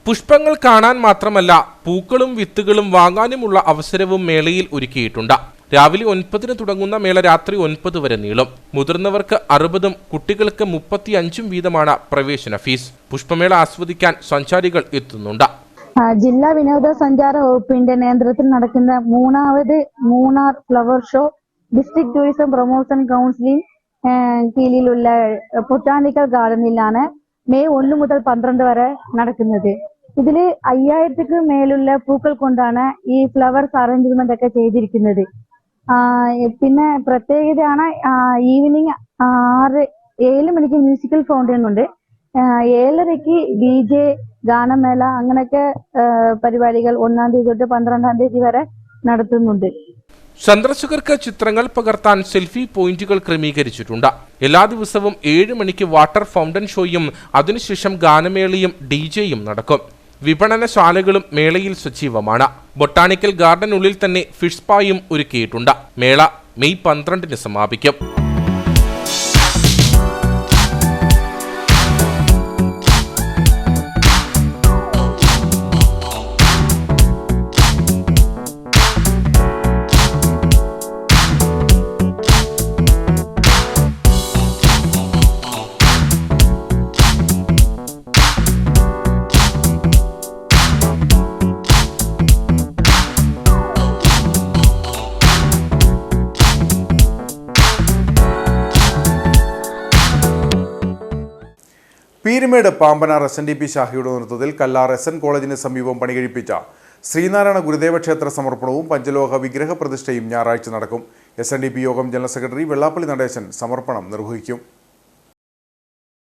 B: പുഷ്പങ്ങൾ കാണാൻ മാത്രമല്ല പൂക്കളും വിത്തുകളും വാങ്ങാനുമുള്ള അവസരവും മേളയിൽ ഒരുക്കിയിട്ടുണ്ട്. രാവിലെ 9-ന് തുടങ്ങുന്ന മേള രാത്രി 9 വരെ നീളും. മുതിർന്നവർക്ക് 60-ഉം കുട്ടികൾക്ക് 35-ഉം വീതമാണ് പ്രവേശന ഫീസ്. പുഷ്പമേള ആസ്വദിക്കാൻ സഞ്ചാരികൾ എത്തുന്നുണ്ട്.
L: ജില്ലാ വിനോദസഞ്ചാര വകുപ്പിന്റെ നേതൃത്വത്തിൽ നടക്കുന്ന 3ാമത് Munnar flower show district tourism promotion കൗൺസിലിൻ കീഴിലുള്ള ബൊട്ടാണിക്കൽ ഗാർഡനിലാണ് മെയ് 1 മുതൽ 12 വരെ നടക്കുന്നത്. ഇതില് 5000-ക്ക് മേലുള്ള പൂക്കൾ കൊണ്ടാണ് ഈ ഫ്ലവേഴ്സ് അറേഞ്ച്മെന്റ് ഒക്കെ ചെയ്തിരിക്കുന്നത്. പിന്നെ പ്രത്യേകതയാണ് ഈവനിങ് 7 മണിക്ക് മ്യൂസിക്കൽ ഫൗണ്ടൈൻ ഉണ്ട്. 7:30-ക്ക് DJ ഗാനമേള അങ്ങനെയൊക്കെ പരിപാടികൾ 1-ാം തീയതി തൊട്ട് 12-ാം തീയതി വരെ നടത്തുന്നുണ്ട്.
B: സന്ദർശകർക്ക് ചിത്രങ്ങൾ പകർത്താൻ സെൽഫി പോയിന്റുകൾ ക്രമീകരിച്ചിട്ടുണ്ട്. എല്ലാ ദിവസവും 7 മണിക്ക് വാട്ടർ ഫൗണ്ടൻ ഷോയും അതിനുശേഷം ഗാനമേളയും DJയും നടക്കും. വിപണനശാലകളും മേളയിൽ സജീവമാണ്. ബൊട്ടാണിക്കൽ ഗാർഡനുള്ളിൽ തന്നെ ഫിഷ് സ്പായും ഒരുക്കിയിട്ടുണ്ട്. മേള മെയ് 12-ന് സമാപിക്കും.
A: പീരുമേട് പാമ്പനാർ SNDP ശാഖയുടെ നേതൃത്വത്തിൽ കല്ലാർ SN കോളേജിന് സമീപം പണികഴിപ്പിച്ച ശ്രീനാരായണ ഗുരുദേവ ക്ഷേത്ര സമർപ്പണവും പഞ്ചലോഹ വിഗ്രഹ പ്രതിഷ്ഠയും ഞായറാഴ്ച നടക്കും. SNDP യോഗം ജനറൽ സെക്രട്ടറി വെള്ളാപ്പള്ളി നടേശൻ സമർപ്പണം നിർവഹിക്കും.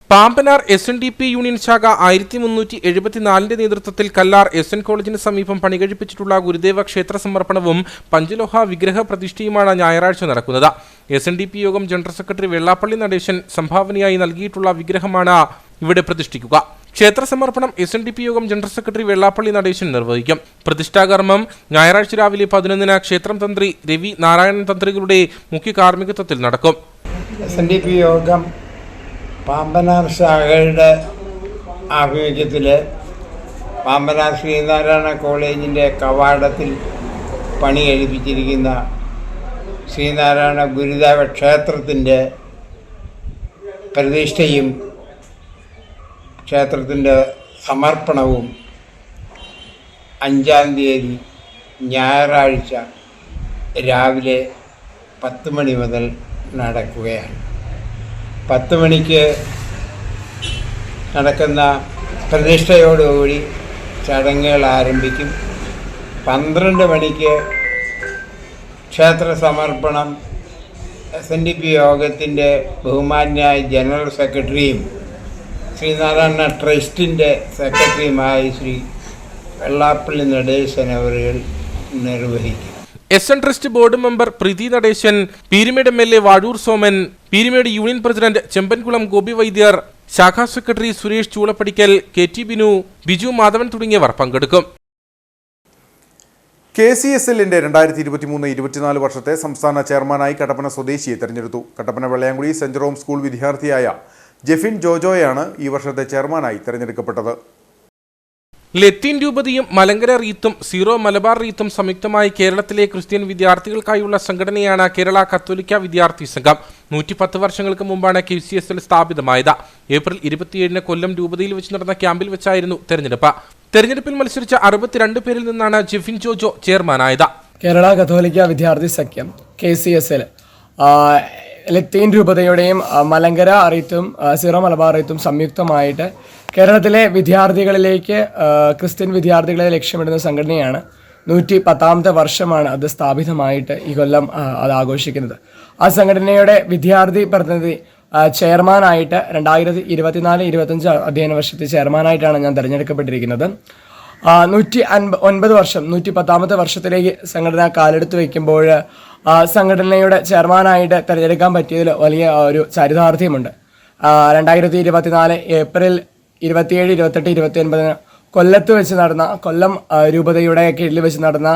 B: പാമ്പനാർ SNDP യൂണിയൻ ശാഖ 1374-ന്റെ നേതൃത്വത്തിൽ കല്ലാർ SN കോളേജിന് സമീപം പണികഴിപ്പിച്ചിട്ടുള്ള ഗുരുദേവ ക്ഷേത്ര സമർപ്പണവും പഞ്ചലോഹ വിഗ്രഹ പ്രതിഷ്ഠയുമാണ് ഞായറാഴ്ച നടക്കുന്നത്. SNDP യോഗം ജനറൽ സെക്രട്ടറി വെള്ളാപ്പള്ളി നടേശൻ സംഭാവനയായി നൽകിയിട്ടുള്ള വിഗ്രഹമാണ് ഇവിടെ പ്രതിഷ്ഠിക്കുക. ക്ഷേത്ര സമർപ്പണം SNDP യോഗം ജനറൽ സെക്രട്ടറി വെള്ളാപ്പള്ളി നടേശൻ നിർവഹിക്കും. പ്രതിഷ്ഠാകർമ്മം ഞായറാഴ്ച രാവിലെ 11-ന് ക്ഷേത്രം തന്ത്രി രവി നാരായണൻ തന്ത്രികളുടെ മുഖ്യ കാർമ്മികത്വത്തിൽ നടക്കും.
M: SNDP യോഗം പാമ്പനാർ ശാഖയുടെ ആഭിമുഖ്യത്തിൽ പാമ്പനാർ ശ്രീനാരായണ കോളേജിൻ്റെ കവാടത്തിൽ പണി കഴിപ്പിച്ചിരിക്കുന്ന ശ്രീനാരായണ ഗുരുദേവ ക്ഷേത്രത്തിൻ്റെ പ്രതിഷ്ഠയും ക്ഷേത്രത്തിൻ്റെ സമർപ്പണവും 5-ാം തീയതി ഞായറാഴ്ച രാവിലെ 10 മണി മുതൽ നടക്കുകയാണ്. 10 മണിക്ക് നടക്കുന്ന പ്രതിഷ്ഠയോടുകൂടി ചടങ്ങുകൾ ആരംഭിക്കും. 12 മണിക്ക് ക്ഷേത്ര സമർപ്പണം SNDP യോഗത്തിൻ്റെ ബഹുമാന്യായ ജനറൽ സെക്രട്ടറിയും ശ്രീനാരായണ ട്രസ്റ്റിൻ്റെ സെക്രട്ടറിയുമായി ശ്രീ വെള്ളാപ്പള്ളി നടേശൻ അവர்கள் നിർവഹിക്കും.
B: SN trust board member Preethi Natesan, Peerumedu MLA Vazhoor Soman, Peerumedu union president Chembankulam Gopi Vaidyar, ശാഖാ സെക്രട്ടറി സുരേഷ് ചൂളപ്പടിക്കൽ, KT ബിനു, ബിജു മാധവൻ തുടങ്ങിയവർ പങ്കെടുക്കും.
A: KCSLന്റെ 2023-24 വർഷത്തെ സംസ്ഥാന ചെയർമാനായി കട്ടപ്പന സ്വദേശിയെ തെരഞ്ഞെടുത്തു. Kattappana Vellayamkudi saint Jerome school വിദ്യാർത്ഥിയായ ജെഫിൻ ജോജോയാണ് ഈ വർഷത്തെ ചെയർമാനായി തെരഞ്ഞെടുക്കപ്പെട്ടത്.
B: ലത്തീൻ രൂപതയും മലങ്കര റീത്തും സീറോ മലബാർ റീത്തും സംയുക്തമായി കേരളത്തിലെ ക്രിസ്ത്യൻ വിദ്യാർത്ഥികൾക്കായുള്ള സംഘടനയാണ് കേരള കത്തോലിക്ക വിദ്യാർത്ഥി സംഘം. 110 വർഷങ്ങൾക്ക് മുമ്പാണ് KCSL സ്ഥാപിതമായത്. ഏപ്രിൽ 27-ന് കൊല്ലം രൂപതയിൽ വെച്ച് നടന്ന ക്യാമ്പിൽ വെച്ചായിരുന്നു തെരഞ്ഞെടുപ്പ്. തെരഞ്ഞെടുപ്പിൽ മത്സരിച്ച 62 പേരിൽ നിന്നാണ് ജെഫിൻ ജോജോ ചെയർമാനായത്.
N: കേരള കത്തോലിക്ക വിദ്യാർത്ഥി സഖ്യം KCSL ലത്തീൻ രൂപതയുടെയും മലങ്കര റീത്തും സീറോ മലബാർ റീത്തും സംയുക്തമായിട്ട് കേരളത്തിലെ വിദ്യാർത്ഥികളിലേക്ക് ക്രിസ്ത്യൻ വിദ്യാർത്ഥികളെ ലക്ഷ്യമിടുന്ന സംഘടനയാണ്. 110ാമത്തെ വർഷമാണ് അത് സ്ഥാപിതമായിട്ട് ഈ കൊല്ലം അത് ആഘോഷിക്കുന്നത്. ആ സംഘടനയുടെ വിദ്യാർത്ഥി പ്രതിനിധി ചെയർമാനായിട്ട് 2024-25 അധ്യയന വർഷത്തെ ചെയർമാനായിട്ടാണ് ഞാൻ തിരഞ്ഞെടുക്കപ്പെട്ടിരിക്കുന്നത്. 109 വർഷം 110ാമത്തെ വർഷത്തിലേക്ക് സംഘടന കാലെടുത്ത് വയ്ക്കുമ്പോൾ സംഘടനയുടെ ചെയർമാനായിട്ട് തിരഞ്ഞെടുക്കാൻ പറ്റിയതിൽ വലിയ ഒരു ചരിതാർത്ഥ്യമുണ്ട്. 2024 ഏപ്രിൽ 27, 28, 29 കൊല്ലത്ത് വെച്ച് നടന്ന കൊല്ലം രൂപതയുടെ കീഴിൽ വെച്ച് നടന്ന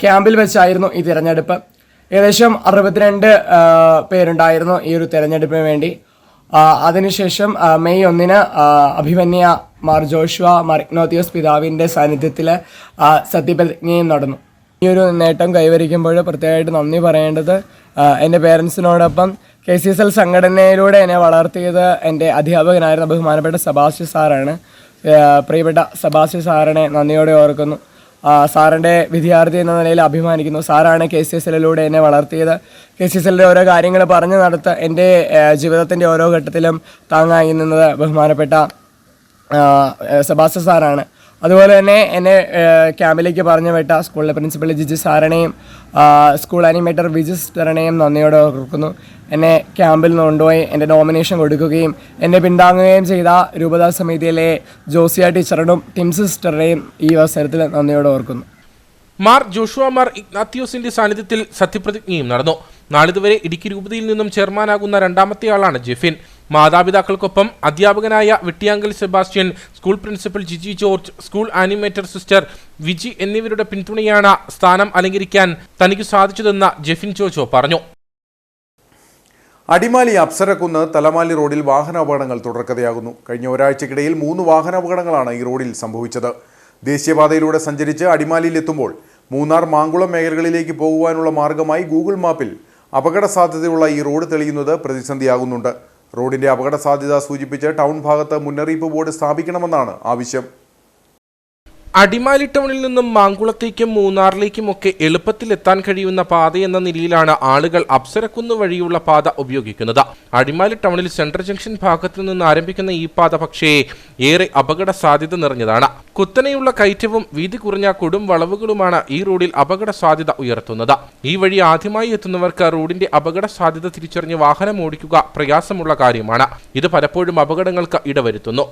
N: ക്യാമ്പിൽ വെച്ചായിരുന്നു ഈ തിരഞ്ഞെടുപ്പ്. ഏകദേശം 62 പേരുണ്ടായിരുന്നു ഈ ഒരു തിരഞ്ഞെടുപ്പിന് വേണ്ടി. അതിനുശേഷം മെയ് 1-ന് അഭിമന്യ മാർ ജോഷുവ മാർ ഇഗ്നാത്യോസ് പിതാവിൻ്റെ സാന്നിധ്യത്തിൽ സത്യപ്രതിജ്ഞയും നടന്നു. ഈ ഒരു നേട്ടം കൈവരിക്കുമ്പോൾ പ്രത്യേകമായിട്ട് നന്ദി പറയേണ്ടത് എൻ്റെ പേരൻസിനോടൊപ്പം KCSL സംഘടനയിലൂടെ എന്നെ വളർത്തിയത് എൻ്റെ അധ്യാപകനായിരുന്ന ബഹുമാനപ്പെട്ട സെബാസ്റ്റ്യൻ സാറാണ്. പ്രിയപ്പെട്ട സെബാസ്റ്റ്യൻ സാറിനെ നന്ദിയോടെ ഓർക്കുന്നു. സാറിൻ്റെ വിദ്യാർത്ഥി എന്ന നിലയിൽ അഭിമാനിക്കുന്നു. സാറാണ് KCSLലൂടെ എന്നെ വളർത്തിയത്. KCSLൻ്റെ ഓരോ കാര്യങ്ങൾ പറഞ്ഞു നടത്ത എൻ്റെ ജീവിതത്തിൻ്റെ ഓരോ ഘട്ടത്തിലും താങ്ങായി നിന്നത് ബഹുമാനപ്പെട്ട സെബാസ്റ്റ്യൻ സാറാണ്. അതുപോലെ തന്നെ എന്നെ ക്യാമ്പിലേക്ക് പറഞ്ഞു വിട്ട സ്കൂളിലെ പ്രിൻസിപ്പൽ ജിജി സാറിനെയും സ്കൂൾ അനിമേറ്റർ വിജി സിസ്റ്ററിനെയും നന്ദിയോടെ ഓർക്കുന്നു. എന്നെ ക്യാമ്പിൽ നിന്ന് കൊണ്ടുപോയി എൻ്റെ നോമിനേഷൻ കൊടുക്കുകയും എന്നെ പിന്താങ്ങുകയും ചെയ്ത രൂപതാ സമിതിയിലെ ജോസിയ ടീച്ചറിനും ടിം സിസ്റ്ററിനെയും ഈ അവസരത്തിൽ നന്ദിയോടെ ഓർക്കുന്നു.
B: മാർ ജോഷുവ മാർ ഇഗ്നാത്യോസിന്റെ സാന്നിധ്യത്തിൽ സത്യപ്രതിജ്ഞയും നടന്നു. നാളിതുവരെ ഇടുക്കി രൂപതയിൽ നിന്നും ചെയർമാനാകുന്ന രണ്ടാമത്തെ ആളാണ് ജെഫിൻ. മാതാപിതാക്കൾക്കൊപ്പം അധ്യാപകനായ Vettiyankal Sebastian, school principal Jiji George, school animator sister Viji എന്നിവരുടെ പിന്തുണയാണ് സ്ഥാനം അലങ്കരിക്കാൻ തനിക്ക് സാധിച്ചതെന്ന് ജെഫിൻ ജോജോ പറഞ്ഞു.
A: അടിമാലി അപ്സരക്കുന്ന് തലമാലി റോഡിൽ വാഹനാപകടങ്ങൾ തുടർക്കഥയാകുന്നു. കഴിഞ്ഞ ഒരാഴ്ചക്കിടയിൽ 3 വാഹനാപകടങ്ങളാണ് ഈ റോഡിൽ സംഭവിച്ചത്. ദേശീയപാതയിലൂടെ സഞ്ചരിച്ച് അടിമാലിയിലെത്തുമ്പോൾ മൂന്നാർ മാങ്കുളം മേഖലകളിലേക്ക് പോകുവാനുള്ള മാർഗമായി ഗൂഗിൾ മാപ്പിൽ അപകട സാധ്യതയുള്ള ഈ റോഡ് തെളിയുന്നത് പ്രതിസന്ധിയാകുന്നുണ്ട്. റോഡിന്റെ അപകട സാധ്യത സൂചിപ്പിച്ച് ടൗൺ ഭാഗത്ത് മുന്നറിയിപ്പ് ബോർഡ് സ്ഥാപിക്കണമെന്നാണ് ആവശ്യം.
B: അടിമാലി ടൗണിൽ നിന്നും മാങ്കുളത്തേക്കും മൂന്നാറിലേക്കുമൊക്കെ എളുപ്പത്തിൽ എത്താൻ കഴിയുന്ന പാതയെന്ന നിലയിലാണ് ആളുകൾ അപ്സരക്കുന്ന് വഴിയുള്ള പാത ഉപയോഗിക്കുന്നത്. അടിമാലി ടൗണിൽ സെൻട്രൽ ജംഗ്ഷൻ ഭാഗത്തു നിന്ന് ആരംഭിക്കുന്ന ഈ പാത പക്ഷേ ഏറെ അപകട സാധ്യത നിറഞ്ഞതാണ്. കുത്തനെയുള്ള കയറ്റവും വീതി കുറഞ്ഞ കൊടും വളവുകളുമാണ് ഈ റോഡിൽ അപകട സാധ്യത ഉയർത്തുന്നത്. ഈ വഴി ആദ്യമായി എത്തുന്നവർക്ക് റോഡിന്റെ അപകട സാധ്യത തിരിച്ചറിഞ്ഞ് വാഹനം ഓടിക്കുക പ്രയാസമുള്ള കാര്യമാണ്. ഇത് പലപ്പോഴും അപകടങ്ങൾക്ക് ഇടവരുത്തുന്നു.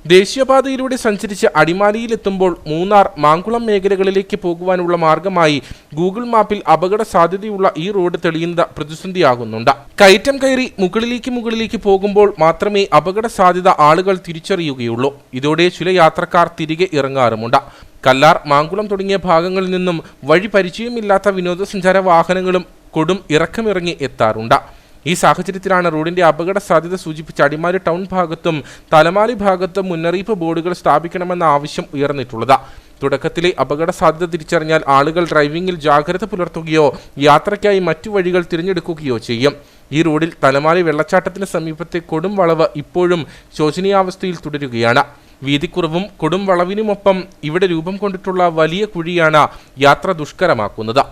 B: ദേശീയപാതയിലൂടെ സഞ്ചരിച്ച് അടിമാലിയിലെത്തുമ്പോൾ മൂന്നാർ മാങ്കുളം മേഖലകളിലേക്ക് പോകുവാനുള്ള മാർഗമായി ഗൂഗിൾ മാപ്പിൽ അപകട സാധ്യതയുള്ള ഈ റോഡ് തെളിയുന്നത് പ്രതിസന്ധിയാകുന്നുണ്ട്. കയറ്റം കയറി മുകളിലേക്ക് പോകുമ്പോൾ മാത്രമേ അപകട സാധ്യത ആളുകൾ തിരിച്ചറിയുകയുള്ളൂ. ഇതോടെ ചില യാത്രക്കാർ തിരികെ ഇറങ്ങാറുമുണ്ട്. കല്ലാർ, മാങ്കുളം തുടങ്ങിയ ഭാഗങ്ങളിൽ നിന്നും വഴി പരിചയമില്ലാത്ത വിനോദസഞ്ചാര വാഹനങ്ങളും കൊടും ഇറക്കമിറങ്ങി എത്താറുണ്ട്. ഈ സാഹചര്യത്തിലാണ് റോഡിന്റെ അപകട സാധ്യത സൂചിപ്പിച്ച് അടിമാലി ടൗൺ ഭാഗത്തും തലമാലി ഭാഗത്തും മുന്നറിയിപ്പ് ബോർഡുകൾ സ്ഥാപിക്കണമെന്ന ആവശ്യം ഉയർന്നിട്ടുള്ളത്. തുടക്കത്തിലെ അപകട സാധ്യത തിരിച്ചറിഞ്ഞാൽ ആളുകൾ ഡ്രൈവിംഗിൽ ജാഗ്രത പുലർത്തുകയോ യാത്രയ്ക്കായി മറ്റു വഴികൾ തിരഞ്ഞെടുക്കുകയോ ചെയ്യും. ഈ റോഡിൽ തലമാലി വെള്ളച്ചാട്ടത്തിന് സമീപത്തെ കൊടും വളവ് ഇപ്പോഴും ശോചനീയാവസ്ഥയിൽ തുടരുകയാണ്. വീതിക്കുറവും കൊടും വളവിനുമൊപ്പം ഇവിടെ രൂപം കൊണ്ടിട്ടുള്ള വലിയ കുഴിയാണ് യാത്ര ദുഷ്കരമാക്കുന്നത്.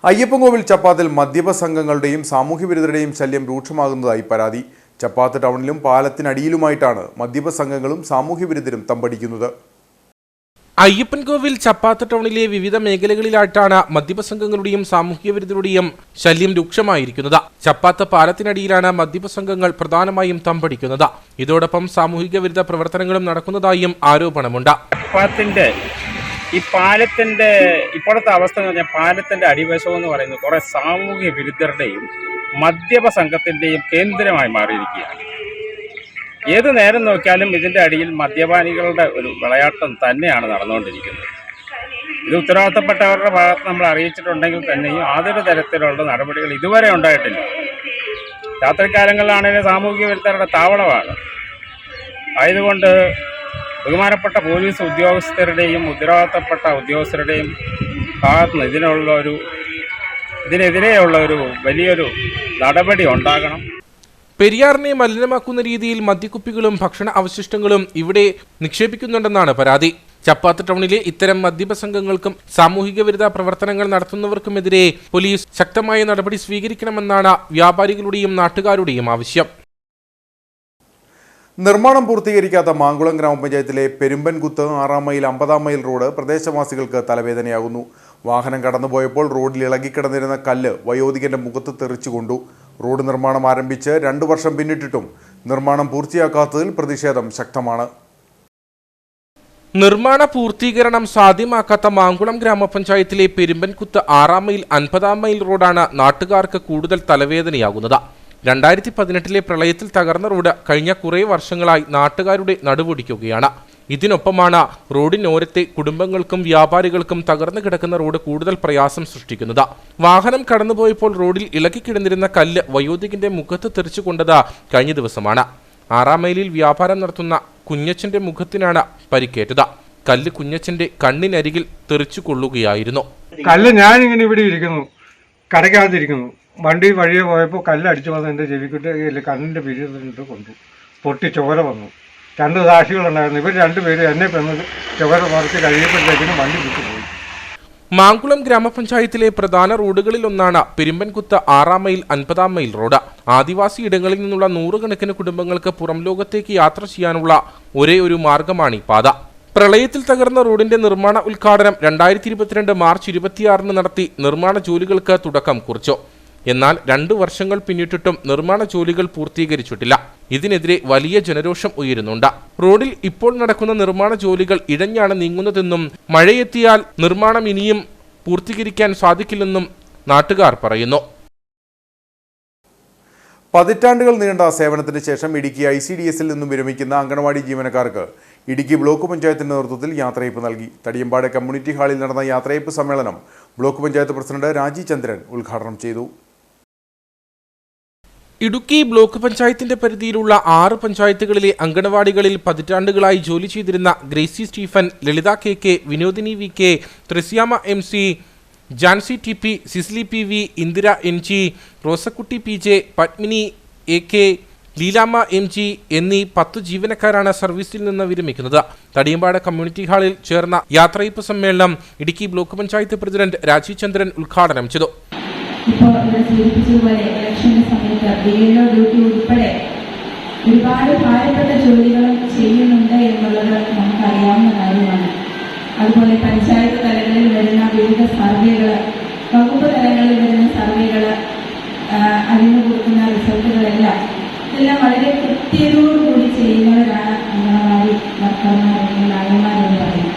A: അയ്യപ്പൻകോവിൽ ചപ്പാത്തിൽ മദ്യപ സംഘങ്ങളുടെയും സാമൂഹ്യവിരുദ്ധരുടെയും ശല്യം രൂക്ഷമാകുന്നതായി പരാതി. ചപ്പാത്ത് ടൗണിലും പാലത്തിനടിയിലുമായിട്ടാണ് മദ്യപ സംഘങ്ങളും സാമൂഹ്യവിരുദ്ധരും തമ്പടിക്കുന്നത്.
B: അയ്യപ്പൻകോവിൽ ചപ്പാത്ത് ടൗണിലെ വിവിധ മേഖലകളിലായിട്ടാണ് മദ്യപ സംഘങ്ങളുടെയും സാമൂഹ്യവിരുദ്ധരുടെയും ശല്യം രൂക്ഷമായിരിക്കുന്നത്. ചപ്പാത്ത് പാലത്തിനടിയിലാണ് മദ്യപ സംഘങ്ങൾ പ്രധാനമായും തമ്പടിക്കുന്നത്. ഇതോടൊപ്പം സാമൂഹിക വിരുദ്ധ പ്രവർത്തനങ്ങളും നടക്കുന്നതായും ആരോപണമുണ്ട്.
O: ചപ്പാത്തിന്റെ ഈ പാലത്തിന്റെ ഇപ്പോഴത്തെ അവസ്ഥ എന്ന് പറഞ്ഞാൽ പാലത്തിന്റെ അടിവശം എന്ന് പറയുന്നത് കുറെ സാമൂഹ്യ വിരുദ്ധരുടെയും മദ്യപ സംഘത്തിന്റെയും കേന്ദ്രമായി മാറിയിരിക്കുകയാണ്. ഏത് നേരം നോക്കിയാലും ഇതിന്റെ അടിയിൽ മദ്യപാനികളുടെ ഒരു വിളയാട്ടം തന്നെയാണ് നടന്നുകൊണ്ടിരിക്കുന്നത്. ഇത് ഉത്തരവാദിത്തപ്പെട്ടവരുടെ ഭാഗത്ത് നമ്മൾ അറിയിച്ചിട്ടുണ്ടെങ്കിൽ തന്നെയും യാതൊരു തരത്തിലുള്ള നടപടികൾ ഇതുവരെ ഉണ്ടായിട്ടില്ല. രാത്രികാലങ്ങളിലാണെങ്കിലും സാമൂഹിക വിരുദ്ധരുടെ താവളമാണ്. ആയതുകൊണ്ട് ബഹുമാനപ്പെട്ട പോലീസ് ഉദ്യോഗസ്ഥരുടെയും ഉത്തരവാദിത്തപ്പെട്ട ഉദ്യോഗസ്ഥരുടെയും ഭാഗത്തുനിന്ന് ഇതിനെതിരെയുള്ള ഒരു വലിയൊരു നടപടി ഉണ്ടാകണം.
B: പെരിയാറിനെ മലിനമാക്കുന്ന രീതിയിൽ മദ്യക്കുപ്പികളും ഭക്ഷണ അവശിഷ്ടങ്ങളും ഇവിടെ നിക്ഷേപിക്കുന്നുണ്ടെന്നാണ് പരാതി. ചപ്പാത്ത് ടൗണിലെ ഇത്തരം മദ്യപ സംഘങ്ങൾക്കും സാമൂഹിക വിരുദ്ധ പ്രവർത്തനങ്ങൾ നടത്തുന്നവർക്കുമെതിരെ പോലീസ് ശക്തമായ നടപടി സ്വീകരിക്കണമെന്നാണ് വ്യാപാരികളുടെയും നാട്ടുകാരുടെയും ആവശ്യം.
A: നിർമ്മാണം പൂർത്തീകരിക്കാത്ത മാങ്കുളം ഗ്രാമപഞ്ചായത്തിലെ പെരുമ്പൻകുത്ത് 6-ാം മൈൽ 50-ാം മൈൽ റോഡ് പ്രദേശവാസികൾക്ക് തലവേദനയാകുന്നു. വാഹനം കടന്നുപോയപ്പോൾ റോഡിൽ ഇളകിക്കിടന്നിരുന്ന കല്ല് വയോധികന്റെ മുഖത്ത് തെറിച്ചുകൊണ്ടു. റോഡ് നിർമ്മാണം ആരംഭിച്ച് 2 വർഷം പിന്നിട്ടിട്ടും നിർമ്മാണം പൂർത്തിയാക്കാത്തതിൽ പ്രതിഷേധം ശക്തമാണ്.
B: നിർമ്മാണ പൂർത്തീകരണം സാധ്യമാക്കാത്ത മാങ്കുളം ഗ്രാമപഞ്ചായത്തിലെ പെരുമ്പൻകുത്ത് 6-ാം മൈൽ 50-ാം മൈൽ റോഡാണ് നാട്ടുകാർക്ക് കൂടുതൽ തലവേദനയാകുന്നത്. 2018 പ്രളയത്തിൽ തകർന്ന റോഡ് കഴിഞ്ഞ കുറേ വർഷങ്ങളായി നാട്ടുകാരുടെ നടുവൊടിക്കുകയാണ്. ഇതിനൊപ്പമാണ് റോഡിനോരത്തെ കുടുംബങ്ങൾക്കും വ്യാപാരികൾക്കും തകർന്നു കിടക്കുന്ന റോഡ് കൂടുതൽ പ്രയാസം സൃഷ്ടിക്കുന്നത്. വാഹനം കടന്നുപോയപ്പോൾ റോഡിൽ ഇളകിക്കിടന്നിരുന്ന കല്ല് വയോധികന്റെ മുഖത്ത് തെറിച്ചുകൊണ്ടത് കഴിഞ്ഞ ദിവസമാണ്. 6-ാം മൈലിൽ വ്യാപാരം നടത്തുന്ന കുഞ്ഞച്ചന്റെ മുഖത്തിനാണ് പരിക്കേറ്റത്. കല്ല് കുഞ്ഞച്ചന്റെ കണ്ണിനരികിൽ തെറിച്ചു കൊള്ളുകയായിരുന്നു.
P: കല്ല് ഞാനിങ്ങനെ ഇവിടെ ഇരിക്കുന്നു, കടയ്ക്കകത്തിരിക്കുന്നു. വണ്ടി വഴിയെ പോയപ്പോൾ കല്ലടിച്ചു വന്ന് എൻ്റെ ചെവിക്കിട്ട് കണ്ണിൻ്റെ പിരിയിട്ട് കൊണ്ടു പൊട്ടി ചോര വന്നു. 2 സാക്ഷികളുണ്ടായിരുന്നു. ഇവർ 2 പേര് എന്നെ പെന്നത് ചോര മറിച്ച് കഴിയപ്പോഴത്തേക്കിനും വണ്ടി വിട്ടുപോയി.
B: മാങ്കുളം ഗ്രാമപഞ്ചായത്തിലെ പ്രധാന റോഡുകളിലൊന്നാണ് പെരുമ്പൻകുത്ത് 6-ാം മൈൽ 50-ാം മൈൽ റോഡ്. ആദിവാസി ഇടങ്ങളിൽ നിന്നുള്ള 100 കണക്കിന് കുടുംബങ്ങൾക്ക് പുറം ലോകത്തേക്ക് യാത്ര ചെയ്യാനുള്ള ഒരേ ഒരു മാർഗമാണ് ഈ പാത. പ്രളയത്തിൽ തകർന്ന റോഡിന്റെ നിർമ്മാണ ഉദ്ഘാടനം 2022 മാർച്ച് 26 നടത്തി നിർമ്മാണ ജോലികൾക്ക് തുടക്കം കുറിച്ചു. എന്നാൽ 2 വർഷങ്ങൾ പിന്നിട്ടിട്ടും നിർമ്മാണ ജോലികൾ പൂർത്തീകരിച്ചിട്ടില്ല. ഇതിനെതിരെ വലിയ ജനരോഷം ഉയരുന്നുണ്ട്. റോഡിൽ ഇപ്പോൾ നടക്കുന്ന നിർമ്മാണ ജോലികൾ ഇഴഞ്ഞാണ് നീങ്ങുന്നതെന്നും മഴയെത്തിയാൽ നിർമ്മാണം ഇനിയും പൂർത്തീകരിക്കാൻ സാധിക്കില്ലെന്നും നാട്ടുകാർ പറയുന്നു.
A: പതിറ്റാണ്ടുകൾ നീണ്ട സേവനത്തിന് ശേഷം ഇടുക്കി ICDSൽ നിന്നും വിരമിക്കുന്ന അംഗനവാടി ജീവനക്കാർക്ക് ഇടുക്കി ബ്ലോക്ക് പഞ്ചായത്തിന്റെ നേതൃത്വത്തിൽ യാത്രയയപ്പ് നൽകി. തടിയമ്പാട് കമ്മ്യൂണിറ്റി ഹാളിൽ നടന്ന യാത്രയയപ്പ് സമ്മേളനം ബ്ലോക്ക് പഞ്ചായത്ത് പ്രസിഡന്റ് രാജി ചന്ദ്രൻ ഉദ്ഘാടനം ചെയ്തു.
B: ഇടുക്കി ബ്ലോക്ക് പഞ്ചായത്തിന്റെ പരിധിയിലുള്ള 6 പഞ്ചായത്തുകളിലെ അംഗനവാടികളിൽ പതിറ്റാണ്ടുകളായി ജോലി ചെയ്തിരുന്ന Gracy Stephen, Lalitha KK, Vinodini VK, Thresiamma MC, Jancy TP, Cicily PV, Indira NG, Rosakutty PJ, Padmini AK, Leelamma MG എന്നീ 10 ജീവനക്കാരാണ് സർവീസിൽ നിന്ന് വിരമിക്കുന്നത്. തടിയമ്പാട് കമ്മ്യൂണിറ്റി ഹാളിൽ ചേർന്ന യാത്രയയപ്പ് സമ്മേളനം ഇടുക്കി ബ്ലോക്ക് പഞ്ചായത്ത് പ്രസിഡന്റ് രാജി ചന്ദ്രൻ ഉദ്ഘാടനം ചെയ്തു.
J: ഇപ്പോൾ ഇവിടെ സൂചിപ്പിച്ചതുപോലെ ഇലക്ഷന്റെ സമയത്ത് BLO ഡ്യൂട്ടി ഉൾപ്പെടെ ഒരുപാട് ഭാരപ്പെട്ട ജോലികളും ചെയ്യുന്നുണ്ട് എന്നുള്ളത് നമുക്കറിയാവുന്ന കാര്യമാണ്. അതുപോലെ പഞ്ചായത്ത് തലങ്ങളിൽ വരുന്ന വിവിധ സർവേകൾ, വകുപ്പ് തലങ്ങളിൽ വരുന്ന സർവേകൾ, അതിന് കൊടുക്കുന്ന റിസൾട്ടുകളെല്ലാം ഇതെല്ലാം വളരെ കൃത്യതയോടുകൂടി ചെയ്യുന്നവരാണ് അംഗനവാടി വർക്കർമാർ അല്ലെങ്കിൽ നായന്മാരെന്ന് പറയുന്നത്.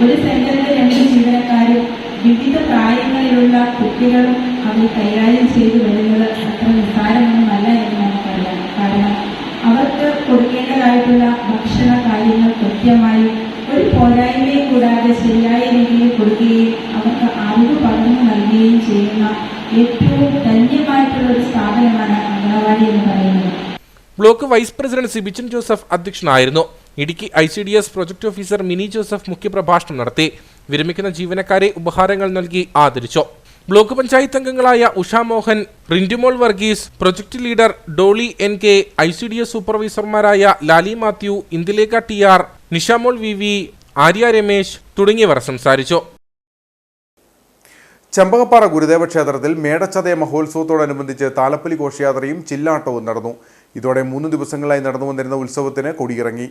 J: ഒരു സെന്ററിൽ 2 ജീവനക്കാരും വിവിധ പ്രായങ്ങളിലുള്ള കുട്ടികളും അവർ കൈകാര്യം ചെയ്തു വരുന്നത് അത്ര നിസ്സാരമൊന്നുമല്ല എന്ന് നമുക്കറിയാം. കാരണം അവർക്ക് കൊടുക്കേണ്ടതായിട്ടുള്ള ഭക്ഷണ കാര്യങ്ങൾ കൃത്യമായി ഒരു പോരായ്മയും കൂടാതെ ശരിയായ രീതിയിൽ കൊടുക്കുകയും അവർക്ക് അറിവ് പകർന്നു നൽകുകയും ചെയ്യുന്ന ഏറ്റവും ധന്യമായിട്ടുള്ള ഒരു സ്ഥാപനമാണ് അംഗനവാടി എന്ന് പറയുന്നത്.
B: Block vice president Sibichan Joseph അധ്യക്ഷനായിരുന്നു. Idukki ICDS project officer Mini Joseph മുഖ്യപ്രഭാഷണം നടത്തി. വിരമിക്കുന്ന ജീവനക്കാരെ ഉപഹാരങ്ങൾ നൽകി ആദരിച്ചു. ബ്ലോക്ക് പഞ്ചായത്ത് അംഗങ്ങളായ Usha Mohan, Rindumol Varghese, project leader Dolly NK, ICDS സൂപ്പർവൈസർമാരായ ലാലി മാത്യു, ഇന്ദിലേഖ TR, നിഷാമോൾ VV, ആര്യ രമേശ് തുടങ്ങിയവർ സംസാരിച്ചു.
A: ചെമ്പകപ്പാറ ഗുരുദേവ ക്ഷേത്രത്തിൽ മേടച്ചതയ മഹോത്സവത്തോടനുബന്ധിച്ച് താലപ്പൊലി ഘോഷയാത്രയും ചില്ലാട്ടവും നടന്നു. ഇതോടെ 3 ദിവസങ്ങളായി നടന്നു വന്നിരുന്ന ഉത്സവത്തിന് കൊടിയിറങ്ങി.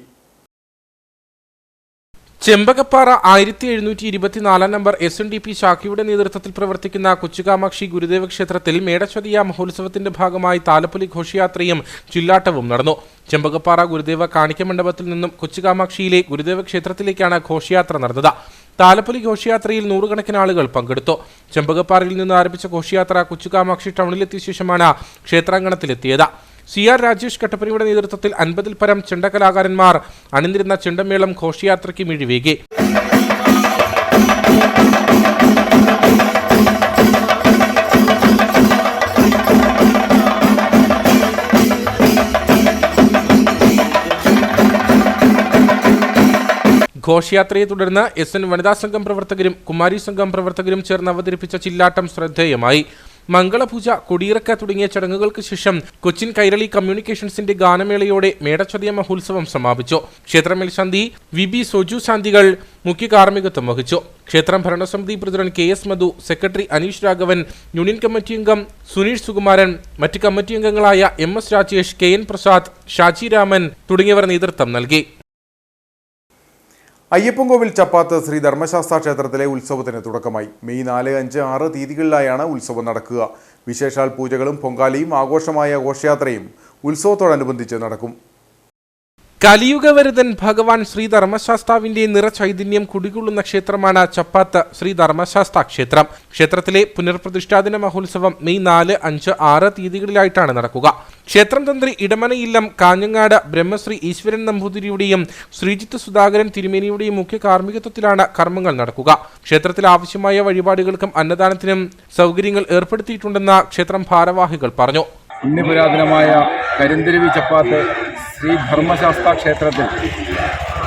B: ചെമ്പകപ്പാറ 1724 നമ്പർ SNDP ശാഖയുടെ നേതൃത്വത്തിൽ പ്രവർത്തിക്കുന്ന കൊച്ചുകാമാക്ഷി ഗുരുദേവ ക്ഷേത്രത്തിൽ മേടച്ചതയ മഹോത്സവത്തിന്റെ ഭാഗമായി താലപ്പൊലി ഘോഷയാത്രയും ചില്ലാട്ടവും നടന്നു. ചെമ്പകപ്പാറ ഗുരുദേവ കാണിക്ക മണ്ഡപത്തിൽ നിന്നും കൊച്ചുകാമാക്ഷിയിലെ ഗുരുദേവ ക്ഷേത്രത്തിലേക്കാണ് ഘോഷയാത്ര നടന്നത്. താലപ്പൊലി ഘോഷയാത്രയിൽ 100 കണക്കിന് ആളുകൾ പങ്കെടുത്തു. ചെമ്പകപ്പാറയിൽ നിന്ന് ആരംഭിച്ച ഘോഷയാത്ര കൊച്ചുകാമാക്ഷി ടൗണിലെത്തിയ ശേഷമാണ് ക്ഷേത്രാങ്കണത്തിലെത്തിയത്. CR രാജേഷ് കട്ടപ്പനയുടെ നേതൃത്വത്തിൽ 50-ൽ പരം ചെണ്ടകലാകാരന്മാർ അണിനിരുന്ന ചെണ്ടമേളം ഘോഷയാത്രയ്ക്ക് മിഴിവേകി. ഘോഷയാത്രയെ തുടർന്ന് SN വനിതാ സംഘം പ്രവർത്തകരും കുമാരി സംഘം പ്രവർത്തകരും ചേർന്ന് അവതരിപ്പിച്ച ചില്ലാട്ടം ശ്രദ്ധേയമായി. മംഗളപൂജ, കൊടിയിറക്ക തുടങ്ങിയ ചടങ്ങുകൾക്ക് ശേഷം കൊച്ചിൻ കൈരളി കമ്മ്യൂണിക്കേഷൻസിന്റെ ഗാനമേളയോടെ മേടച്ചതയ മഹോത്സവം സമാപിച്ചു. ക്ഷേത്രമേൽശാന്തി VB സോജു ശാന്തികൾ മുഖ്യ കാർമ്മികത്വം വഹിച്ചു. ക്ഷേത്രം ഭരണസമിതി president KS Madhu, secretary Aneesh Raghavan, union committee അംഗം സുനീഷ് സുകുമാരൻ, മറ്റ് കമ്മിറ്റി അംഗങ്ങളായ MS രാജേഷ്, KN പ്രസാദ്, ഷാജി രാമൻ തുടങ്ങിയവർ നേതൃത്വം നൽകി.
A: അയ്യപ്പൻകോവിൽ ചപ്പാത്ത് ശ്രീ ധർമ്മശാസ്ത്ര ക്ഷേത്രത്തിലെ ഉത്സവത്തിന് തുടക്കമായി. മെയ് 4, 5, 6 തീയതികളിലായാണ് ഉത്സവം നടക്കുക. വിശേഷാൽ പൂജകളും പൊങ്കാലയും ആഘോഷമായ ഘോഷയാത്രയും ഉത്സവത്തോടനുബന്ധിച്ച് നടക്കും.
B: കലിയുഗവരുതൻ ഭഗവാൻ ശ്രീ ധർമ്മശാസ്താവിന്റെ നിറചൈതന്യം കുടികൊള്ളുന്ന ക്ഷേത്രമാണ് ചപ്പാത്ത് ശ്രീ ധർമ്മശാസ്ത ക്ഷേത്രം. ക്ഷേത്രത്തിലെ പുനർപ്രതിഷ്ഠാദിന മഹോത്സവം മെയ് 4, 5, 6 തീയതികളിലായിട്ടാണ് നടക്കുക. ക്ഷേത്രം തന്ത്രി ഇടമനയില്ലം കാഞ്ഞങ്ങാട് ബ്രഹ്മശ്രീ ഈശ്വരൻ നമ്പൂതിരിയുടെയും ശ്രീജിത്ത് സുധാകരൻ തിരുമേനിയുടെയും മുഖ്യ കാർമ്മികത്വത്തിലാണ് കർമ്മങ്ങൾ നടക്കുക. ക്ഷേത്രത്തിൽ ആവശ്യമായ വഴിപാടുകൾക്കും അന്നദാനത്തിനും സൗകര്യങ്ങൾ ഏർപ്പെടുത്തിയിട്ടുണ്ടെന്ന് ക്ഷേത്രം ഭാരവാഹികൾ പറഞ്ഞു.
F: പുണ്യപുരാതനമായ കരിന്തിരുവി ചപ്പാത്ത് ശ്രീ ധർമ്മശാസ്ത്ര ക്ഷേത്രത്തിൽ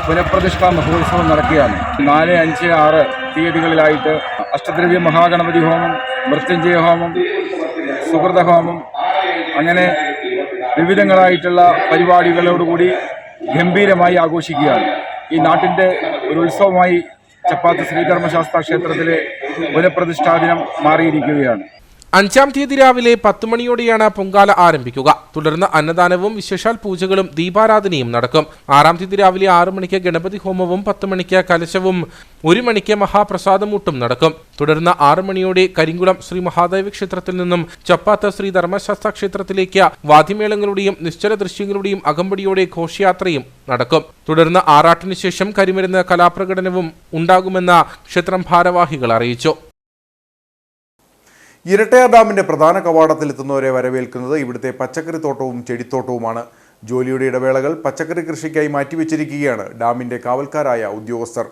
F: പുനഃപ്രതിഷ്ഠാ മഹോത്സവം നടക്കുകയാണ്. 4, 5, 6 തീയതികളിലായിട്ട് അഷ്ടദ്രവ്യ മഹാഗണപതി ഹോമം, മൃത്യുഞ്ജയ ഹോമം, സുഹൃത ഹോമം, അങ്ങനെ വിവിധങ്ങളായിട്ടുള്ള പരിപാടികളോടുകൂടി ഗംഭീരമായി ആഘോഷിക്കുകയാണ്. ഈ നാട്ടിൻ്റെ ഒരു ഉത്സവമായി ചപ്പാത്ത് ശ്രീ ധർമ്മശാസ്ത്ര ക്ഷേത്രത്തിലെ പുനഃപ്രതിഷ്ഠാ ദിനം മാറിയിരിക്കുകയാണ്.
B: 5-ാം തീയതി രാവിലെ 10 മണിയോടെയാണ് പൊങ്കാല ആരംഭിക്കുക. തുടർന്ന് അന്നദാനവും വിശേഷാൽ പൂജകളും ദീപാരാധനയും നടക്കും. 6-ാം തീയതി രാവിലെ 6 മണിക്ക് ഗണപതി ഹോമവും, 10 മണിക്ക് കലശവും, 1 മണിക്ക് മഹാപ്രസാദമൂട്ടും നടക്കും. തുടർന്ന് 6 മണിയോടെ കരിങ്കുളം ശ്രീ മഹാദേവ ക്ഷേത്രത്തിൽ നിന്നും ചപ്പാത്ത് ശ്രീ ധർമ്മശാസ്ത്ര ക്ഷേത്രത്തിലേക്ക് വാദ്യമേളങ്ങളുടെയും നിശ്ചല ദൃശ്യങ്ങളുടെയും അകമ്പടിയോടെ ഘോഷയാത്രയും നടക്കും. തുടർന്ന് ആറാട്ടിന് ശേഷം കരിമരുന്ന് കലാപ്രകടനവും ഉണ്ടാകുമെന്ന് ക്ഷേത്രം ഭാരവാഹികൾ അറിയിച്ചു.
A: ഇരട്ടയാർ ഡാമിന്റെ പ്രധാന കവാടത്തിലെത്തുന്നവരെ വരവേൽക്കുന്നത് ഇവിടുത്തെ പച്ചക്കറിത്തോട്ടവും ചെടിത്തോട്ടവുമാണ്. ജോലിയുടെ ഇടവേളകൾ പച്ചക്കറി കൃഷിക്കായി മാറ്റിവെച്ചിരിക്കുകയാണ് ഡാമിന്റെ കാവൽക്കാരായ ഉദ്യോഗസ്ഥർ.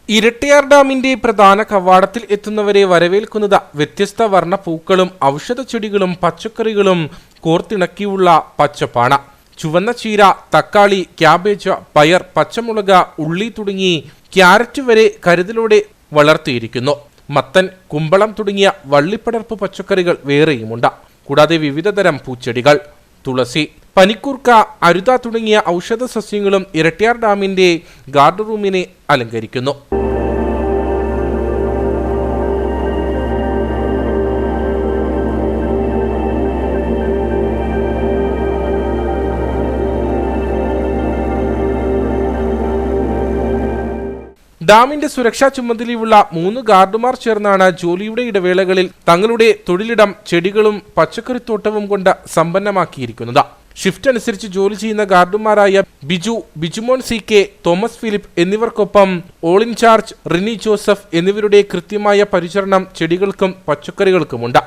B: ഇരട്ടയാർ ഡാമിന്റെ പ്രധാന കവാടത്തിൽ എത്തുന്നവരെ വരവേൽക്കുന്നത് വ്യത്യസ്ത വർണ്ണ പൂക്കളും ഔഷധച്ചെടികളും പച്ചക്കറികളും കോർത്തിണക്കിയുള്ള പച്ചപ്പാണ്. ചുവന്ന ചീര, തക്കാളി, ക്യാബേജ്, പയർ, പച്ചമുളക്, ഉള്ളി തുടങ്ങി ക്യാരറ്റ് വരെ കരുതലോടെ വളർത്തിയിരിക്കുന്നു. മത്തൻ, കുമ്പളം തുടങ്ങിയ വള്ളിപ്പടർപ്പ് പച്ചക്കറികൾ വേറെയുമുണ്ട്. കൂടാതെ വിവിധതരം പൂച്ചെടികൾ, തുളസി, പനിക്കൂർക്ക, അരുത തുടങ്ങിയ ഔഷധ സസ്യങ്ങളും ഇരട്ടയാർ ഡാമിന്റെ ഗാർഡ് റൂമിനെ അലങ്കരിക്കുന്നു. ഡാമിന്റെ സുരക്ഷാ ചുമതലയുള്ള 3 ഗാർഡുമാർ ചേർന്നാണ് ജോലിയുടെ ഇടവേളകളിൽ തങ്ങളുടെ തൊഴിലിടം ചെടികളും പച്ചക്കറിത്തോട്ടവും കൊണ്ട് സമ്പന്നമാക്കിയിരിക്കുന്നത്. ഷിഫ്റ്റ് അനുസരിച്ച് ജോലി ചെയ്യുന്ന ഗാർഡുമാരായ ബിജുമോൻ CK, തോമസ് ഫിലിപ്പ് എന്നിവർക്കൊപ്പം ഓൾ ഇൻചാർജ് റിനി ജോസഫ് എന്നിവരുടെ കൃത്യമായ പരിചരണം ചെടികൾക്കും പച്ചക്കറികൾക്കുമുണ്ട്.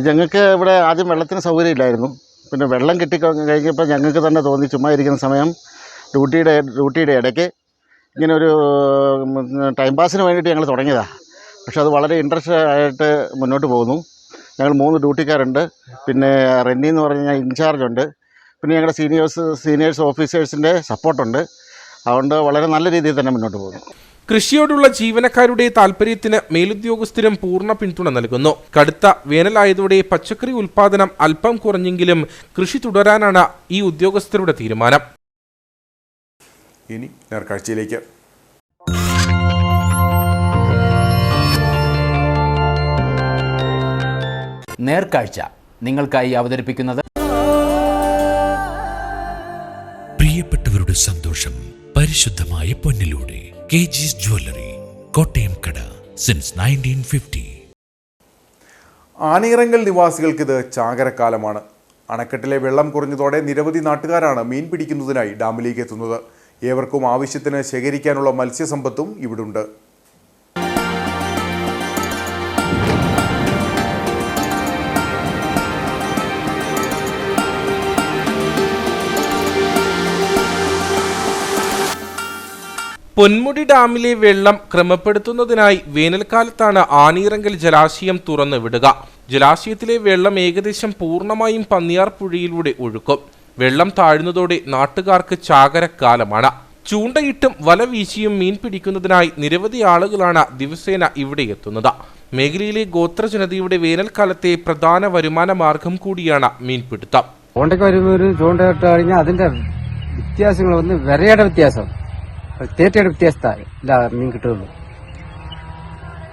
Q: ഞങ്ങൾക്ക് ഇവിടെ ആദ്യം വെള്ളത്തിന് സൗകര്യമില്ലായിരുന്നു. പിന്നെ വെള്ളം കിട്ടിക്കഴിഞ്ഞപ്പോൾ ഞങ്ങൾക്ക് തന്നെ തോന്നി ചുമ്മാ ഇരിക്കുന്ന സമയം ഡ്യൂട്ടിയുടെ ഇടയ്ക്ക് ഇങ്ങനെ ഒരു ടൈം പാസിന് വേണ്ടിയിട്ട് ഞങ്ങൾ തുടങ്ങിയതാണ്. പക്ഷെ അത് വളരെ ഇൻട്രസ്റ്റ് ആയിട്ട് മുന്നോട്ട് പോകുന്നു. ഞങ്ങൾ 3 ഡ്യൂട്ടിക്കാരുണ്ട്. പിന്നെ റെന്നി എന്ന് പറഞ്ഞാൽ ഇൻചാർജ് ഉണ്ട്. പിന്നെ ഞങ്ങളുടെ സീനിയേഴ്സ് ഓഫീസേഴ്സിൻ്റെ സപ്പോർട്ടുണ്ട്. അതുകൊണ്ട് വളരെ നല്ല രീതിയിൽ തന്നെ മുന്നോട്ട് പോകുന്നു.
B: കൃഷിയോടുള്ള ജീവനക്കാരുടെ താൽപര്യത്തിന് മേലുദ്യോഗസ്ഥരും പൂർണ്ണ പിന്തുണ നൽകുന്നു. കടുത്ത വേനലായതോടെ പച്ചക്കറി ഉൽപ്പാദനം അല്പം കുറഞ്ഞെങ്കിലും കൃഷി തുടരാനാണ് ഈ ഉദ്യോഗസ്ഥരുടെ തീരുമാനം.
A: ഇനി നേർക്കാഴ്ചയിലേക്ക്.
R: നേർക്കാഴ്ച നിങ്ങൾക്കായി അവതരിപ്പിക്കുന്നത്
S: പ്രിയപ്പെട്ടവരുടെ സന്തോഷം പരിശുദ്ധമായ പൊന്നിലൂടെ KG's ജ്വല്ലറി, കോട്ടയം കട, സിൻസ് 1950.
A: ആനയിറങ്കൽ നിവാസികൾക്കിത് ചാകരക്കാലമാണ്. അണക്കെട്ടിലെ വെള്ളം കുറഞ്ഞതോടെ നിരവധി നാട്ടുകാരാണ് മീൻ പിടിക്കുന്നതിനായി ഡാമിലേക്ക് എത്തുന്നത്. ഏവർക്കും ആവശ്യത്തിന് ശേഖരിക്കാനുള്ള മത്സ്യസമ്പത്തും ഇവിടുണ്ട്.
B: പൊന്മുടി ഡാമിലെ വെള്ളം ക്രമപ്പെടുത്തുന്നതിനായി വേനൽക്കാലത്താണ് ആനയിറങ്കൽ ജലാശയം തുറന്നു വിടുക. ജലാശയത്തിലെ വെള്ളം ഏകദേശം പൂർണ്ണമായും പന്നിയാർ പുഴയിലൂടെ ഒഴുക്കും. വെള്ളം താഴുന്നതോടെ നാട്ടുകാർക്ക് ചാകരക്കാലമാണ്. ചൂണ്ടയിട്ടും വല വീശിയും മീൻ പിടിക്കുന്നതിനായി നിരവധി ആളുകളാണ് ദിവസേന ഇവിടെ എത്തുന്നത്. മേഖലയിലെ ഗോത്രജനതയുടെ വേനൽക്കാലത്തെ പ്രധാന വരുമാന മാർഗം കൂടിയാണ് മീൻപിടുത്തം.
T: ചൂണ്ടയിട്ട് കഴിഞ്ഞാൽ അതിന്റെ വ്യത്യാസങ്ങൾ വിരയുടെ വ്യത്യാസം, തേറ്റയുടെ വ്യത്യാസത്താൽ ഇല്ല മീൻ കിട്ടുള്ളൂ.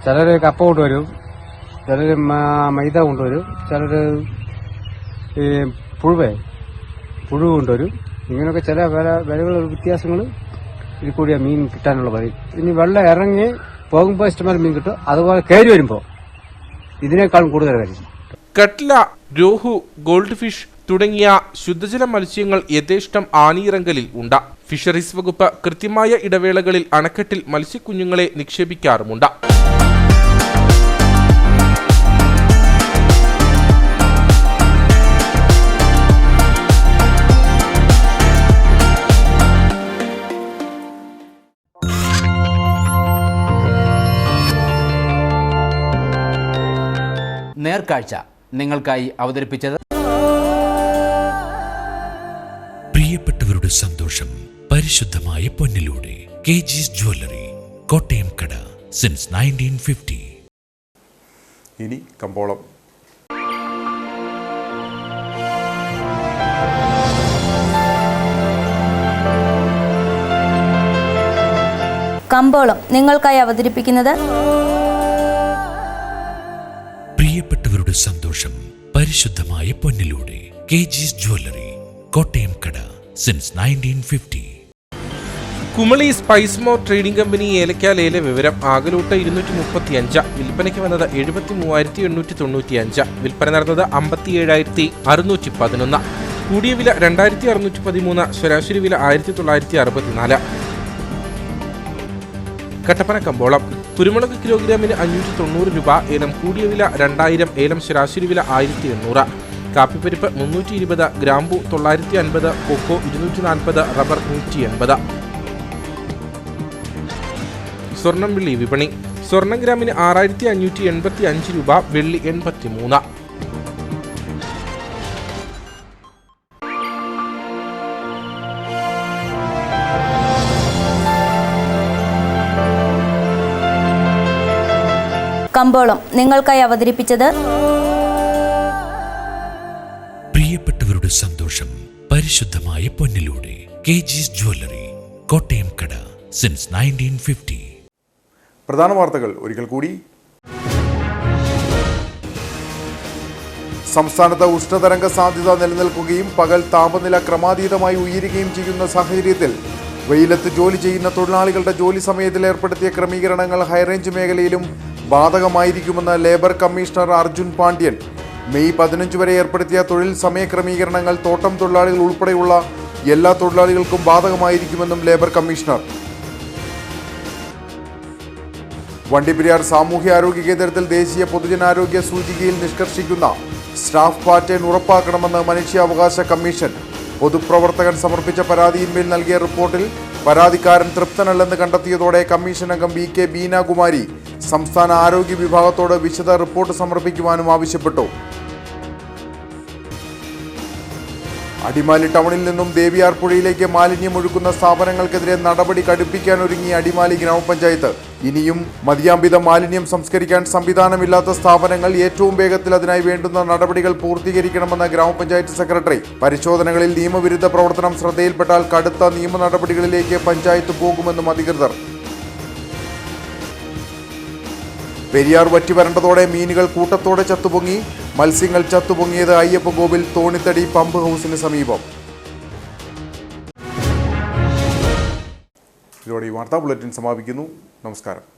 T: ചിലർ കപ്പ കൊണ്ടുവരും, ചിലർ മൈദ കൊണ്ടുവരും, ചിലർ പുഴു കൊണ്ടുവരും. ഇങ്ങനെയൊക്കെ ചില വിലകൾ വ്യത്യാസങ്ങൾ ഇതിൽ കൂടിയ മീൻ കിട്ടാനുള്ള വഴി. ഇനി വെള്ളം ഇറങ്ങി പോകുമ്പോൾ ഇഷ്ടംപോലെ മീൻ കിട്ടും. അതുപോലെ കയറി വരുമ്പോൾ ഇതിനേക്കാളും കൂടുതൽ കഴിക്കും.
B: കട്ല, രോഹു, ഗോൾഡ് ഫിഷ് തുടങ്ങിയ ശുദ്ധജല മത്സ്യങ്ങൾ യഥേഷ്ടം ആനയിറങ്കലിൽ ഉണ്ട്. ഫിഷറീസ് വകുപ്പ് കൃത്യമായ ഇടവേളകളിൽ അണക്കെട്ടിൽ മത്സ്യക്കുഞ്ഞുങ്ങളെ നിക്ഷേപിക്കാറുമുണ്ട്.
R: നേർക്കാഴ്ച നിങ്ങൾക്കായി അവതരിപ്പിച്ചത്
S: പ്രിയപ്പെട്ടവരുടെ സന്തോഷം പരിശുദ്ധമായ പൊന്നിലൂടെ KG's ജ്വല്ലറി, കോട്ടയം കട, സിൻസ് 1950.
A: ഇനി കമ്പോളം.
U: കമ്പോളം നിങ്ങൾക്കായി അവതരിപ്പിക്കുന്നത്
S: പ്രിയപ്പെട്ടവരുടെ സന്തോഷം പരിശുദ്ധമായ പൊന്നിലൂടെ KG's ജ്വല്ലറി, കോട്ടയം കട, since 1950.
B: Kumily spice more trading company ഏലക്കാലേല വിവരം. ആകലൂട്ട് 235, വിൽപ്പനയ്ക്ക് വന്നത് 73,895, വിൽപ്പന നടന്നത് 57,611. കൂടിയ വില 2,613, ശരാശരി വില 1,964. കട്ടപ്പന കമ്പോളം. കുരുമുളക് കിലോഗ്രാമിന് 590 രൂപ, ഏലം കൂടിയ വില 2000, ഏലം ശരാശരി വില 1800. കാപ്പിപ്പരിപ്പ് 320, ഗ്രാമ്പു 950, കൊക്കോ 240, റബ്ബർ 180. സ്വർണം വെള്ളി വിപണി. സ്വർണം ഗ്രാമിന് 6,585 രൂപ, വെള്ളി 83.
U: കമ്പോളം നിങ്ങൾക്കായി അവതരിപ്പിച്ചത്
S: പ്രിയപ്പെട്ടവരുടെ സന്തോഷം പരിശുദ്ധമായ പൊന്നിലൂടെ KG's ജ്വല്ലറി, കോട്ടയം കട, സിൻസ് 1950.
A: പ്രധാന വാർത്തകൾ ഒരിക്കൽ കൂടി. സംസ്ഥാനത്ത് ഉഷ്ണതരംഗ സാധ്യത നിലനിൽക്കുകയും പകൽ താപനില ക്രമാതീതമായി ഉയരുകയും ചെയ്യുന്ന സാഹചര്യത്തിൽ വെയിലത്ത് ജോലി ചെയ്യുന്ന തൊഴിലാളികളുടെ ജോലി സമയത്തിൽ ഏർപ്പെടുത്തിയ ക്രമീകരണങ്ങൾ ഹൈറേഞ്ച് മേഖലയിലും ബാധകമായിരിക്കുമെന്ന് labour commissioner Arjun Pandian. May 15 വരെ ഏർപ്പെടുത്തിയ തൊഴിൽ സമയ ക്രമീകരണങ്ങൾ തോട്ടം തൊഴിലാളികൾ ഉൾപ്പെടെയുള്ള എല്ലാ തൊഴിലാളികൾക്കും ബാധകമായിരിക്കുമെന്നും ലേബർ കമ്മീഷണർ. വണ്ടിപ്പെരിയാർ സാമൂഹ്യാരോഗ്യ കേന്ദ്രത്തിൽ ദേശീയ പൊതുജനാരോഗ്യ സൂചികയിൽ നിഷ്കർഷിക്കുന്ന സ്റ്റാഫ് പാറ്റേൺ ഉറപ്പാക്കണമെന്ന് മനുഷ്യാവകാശ കമ്മീഷൻ. പൊതുപ്രവർത്തകൻ സമർപ്പിച്ച പരാതിയിന്മേൽ നൽകിയ റിപ്പോർട്ടിൽ പരാതിക്കാരൻ തൃപ്തനല്ലെന്ന് കണ്ടെത്തിയതോടെ കമ്മീഷൻ അംഗം BK ബീനാകുമാരി സംസ്ഥാന ആരോഗ്യ വിഭാഗത്തോട് വിശദ റിപ്പോർട്ട് സമർപ്പിക്കുവാനും ആവശ്യപ്പെട്ടു. അടിമാലി ടൗണിൽ നിന്നും ദേവിയാർ പുഴയിലേക്ക് മാലിന്യം ഒഴുക്കുന്ന സ്ഥാപനങ്ങൾക്കെതിരെ നടപടി കടുപ്പിക്കാൻ ഒരുങ്ങി അടിമാലി ഗ്രാമപഞ്ചായത്ത്. ഇനിയും മതിയാംവിധം മാലിന്യം സംസ്കരിക്കാൻ സംവിധാനമില്ലാത്ത സ്ഥാപനങ്ങൾ ഏറ്റവും വേഗത്തിൽ അതിനായി വേണ്ടുന്ന നടപടികൾ പൂർത്തീകരിക്കണമെന്ന് ഗ്രാമപഞ്ചായത്ത് സെക്രട്ടറി. പരിശോധനകളിൽ നിയമവിരുദ്ധ പ്രവർത്തനം ശ്രദ്ധയിൽപ്പെട്ടാൽ കടുത്ത നിയമ നടപടികളിലേക്ക് പഞ്ചായത്ത് പോകുമെന്നും അധികൃതർ. പെരിയാർ വറ്റി വരണ്ടതോടെ മീനുകൾ കൂട്ടത്തോടെ ചത്തുപൊങ്ങി. മത്സ്യങ്ങൾ ചത്തുപൊങ്ങിയത് അയ്യപ്പൻകോവിൽ തോണിത്തടി പമ്പ് ഹൗസിന് സമീപം. ഇതോടെ ഈ വാർത്താ ബുള്ളറ്റിൻ സമാപിക്കുന്നു. നമസ്കാരം.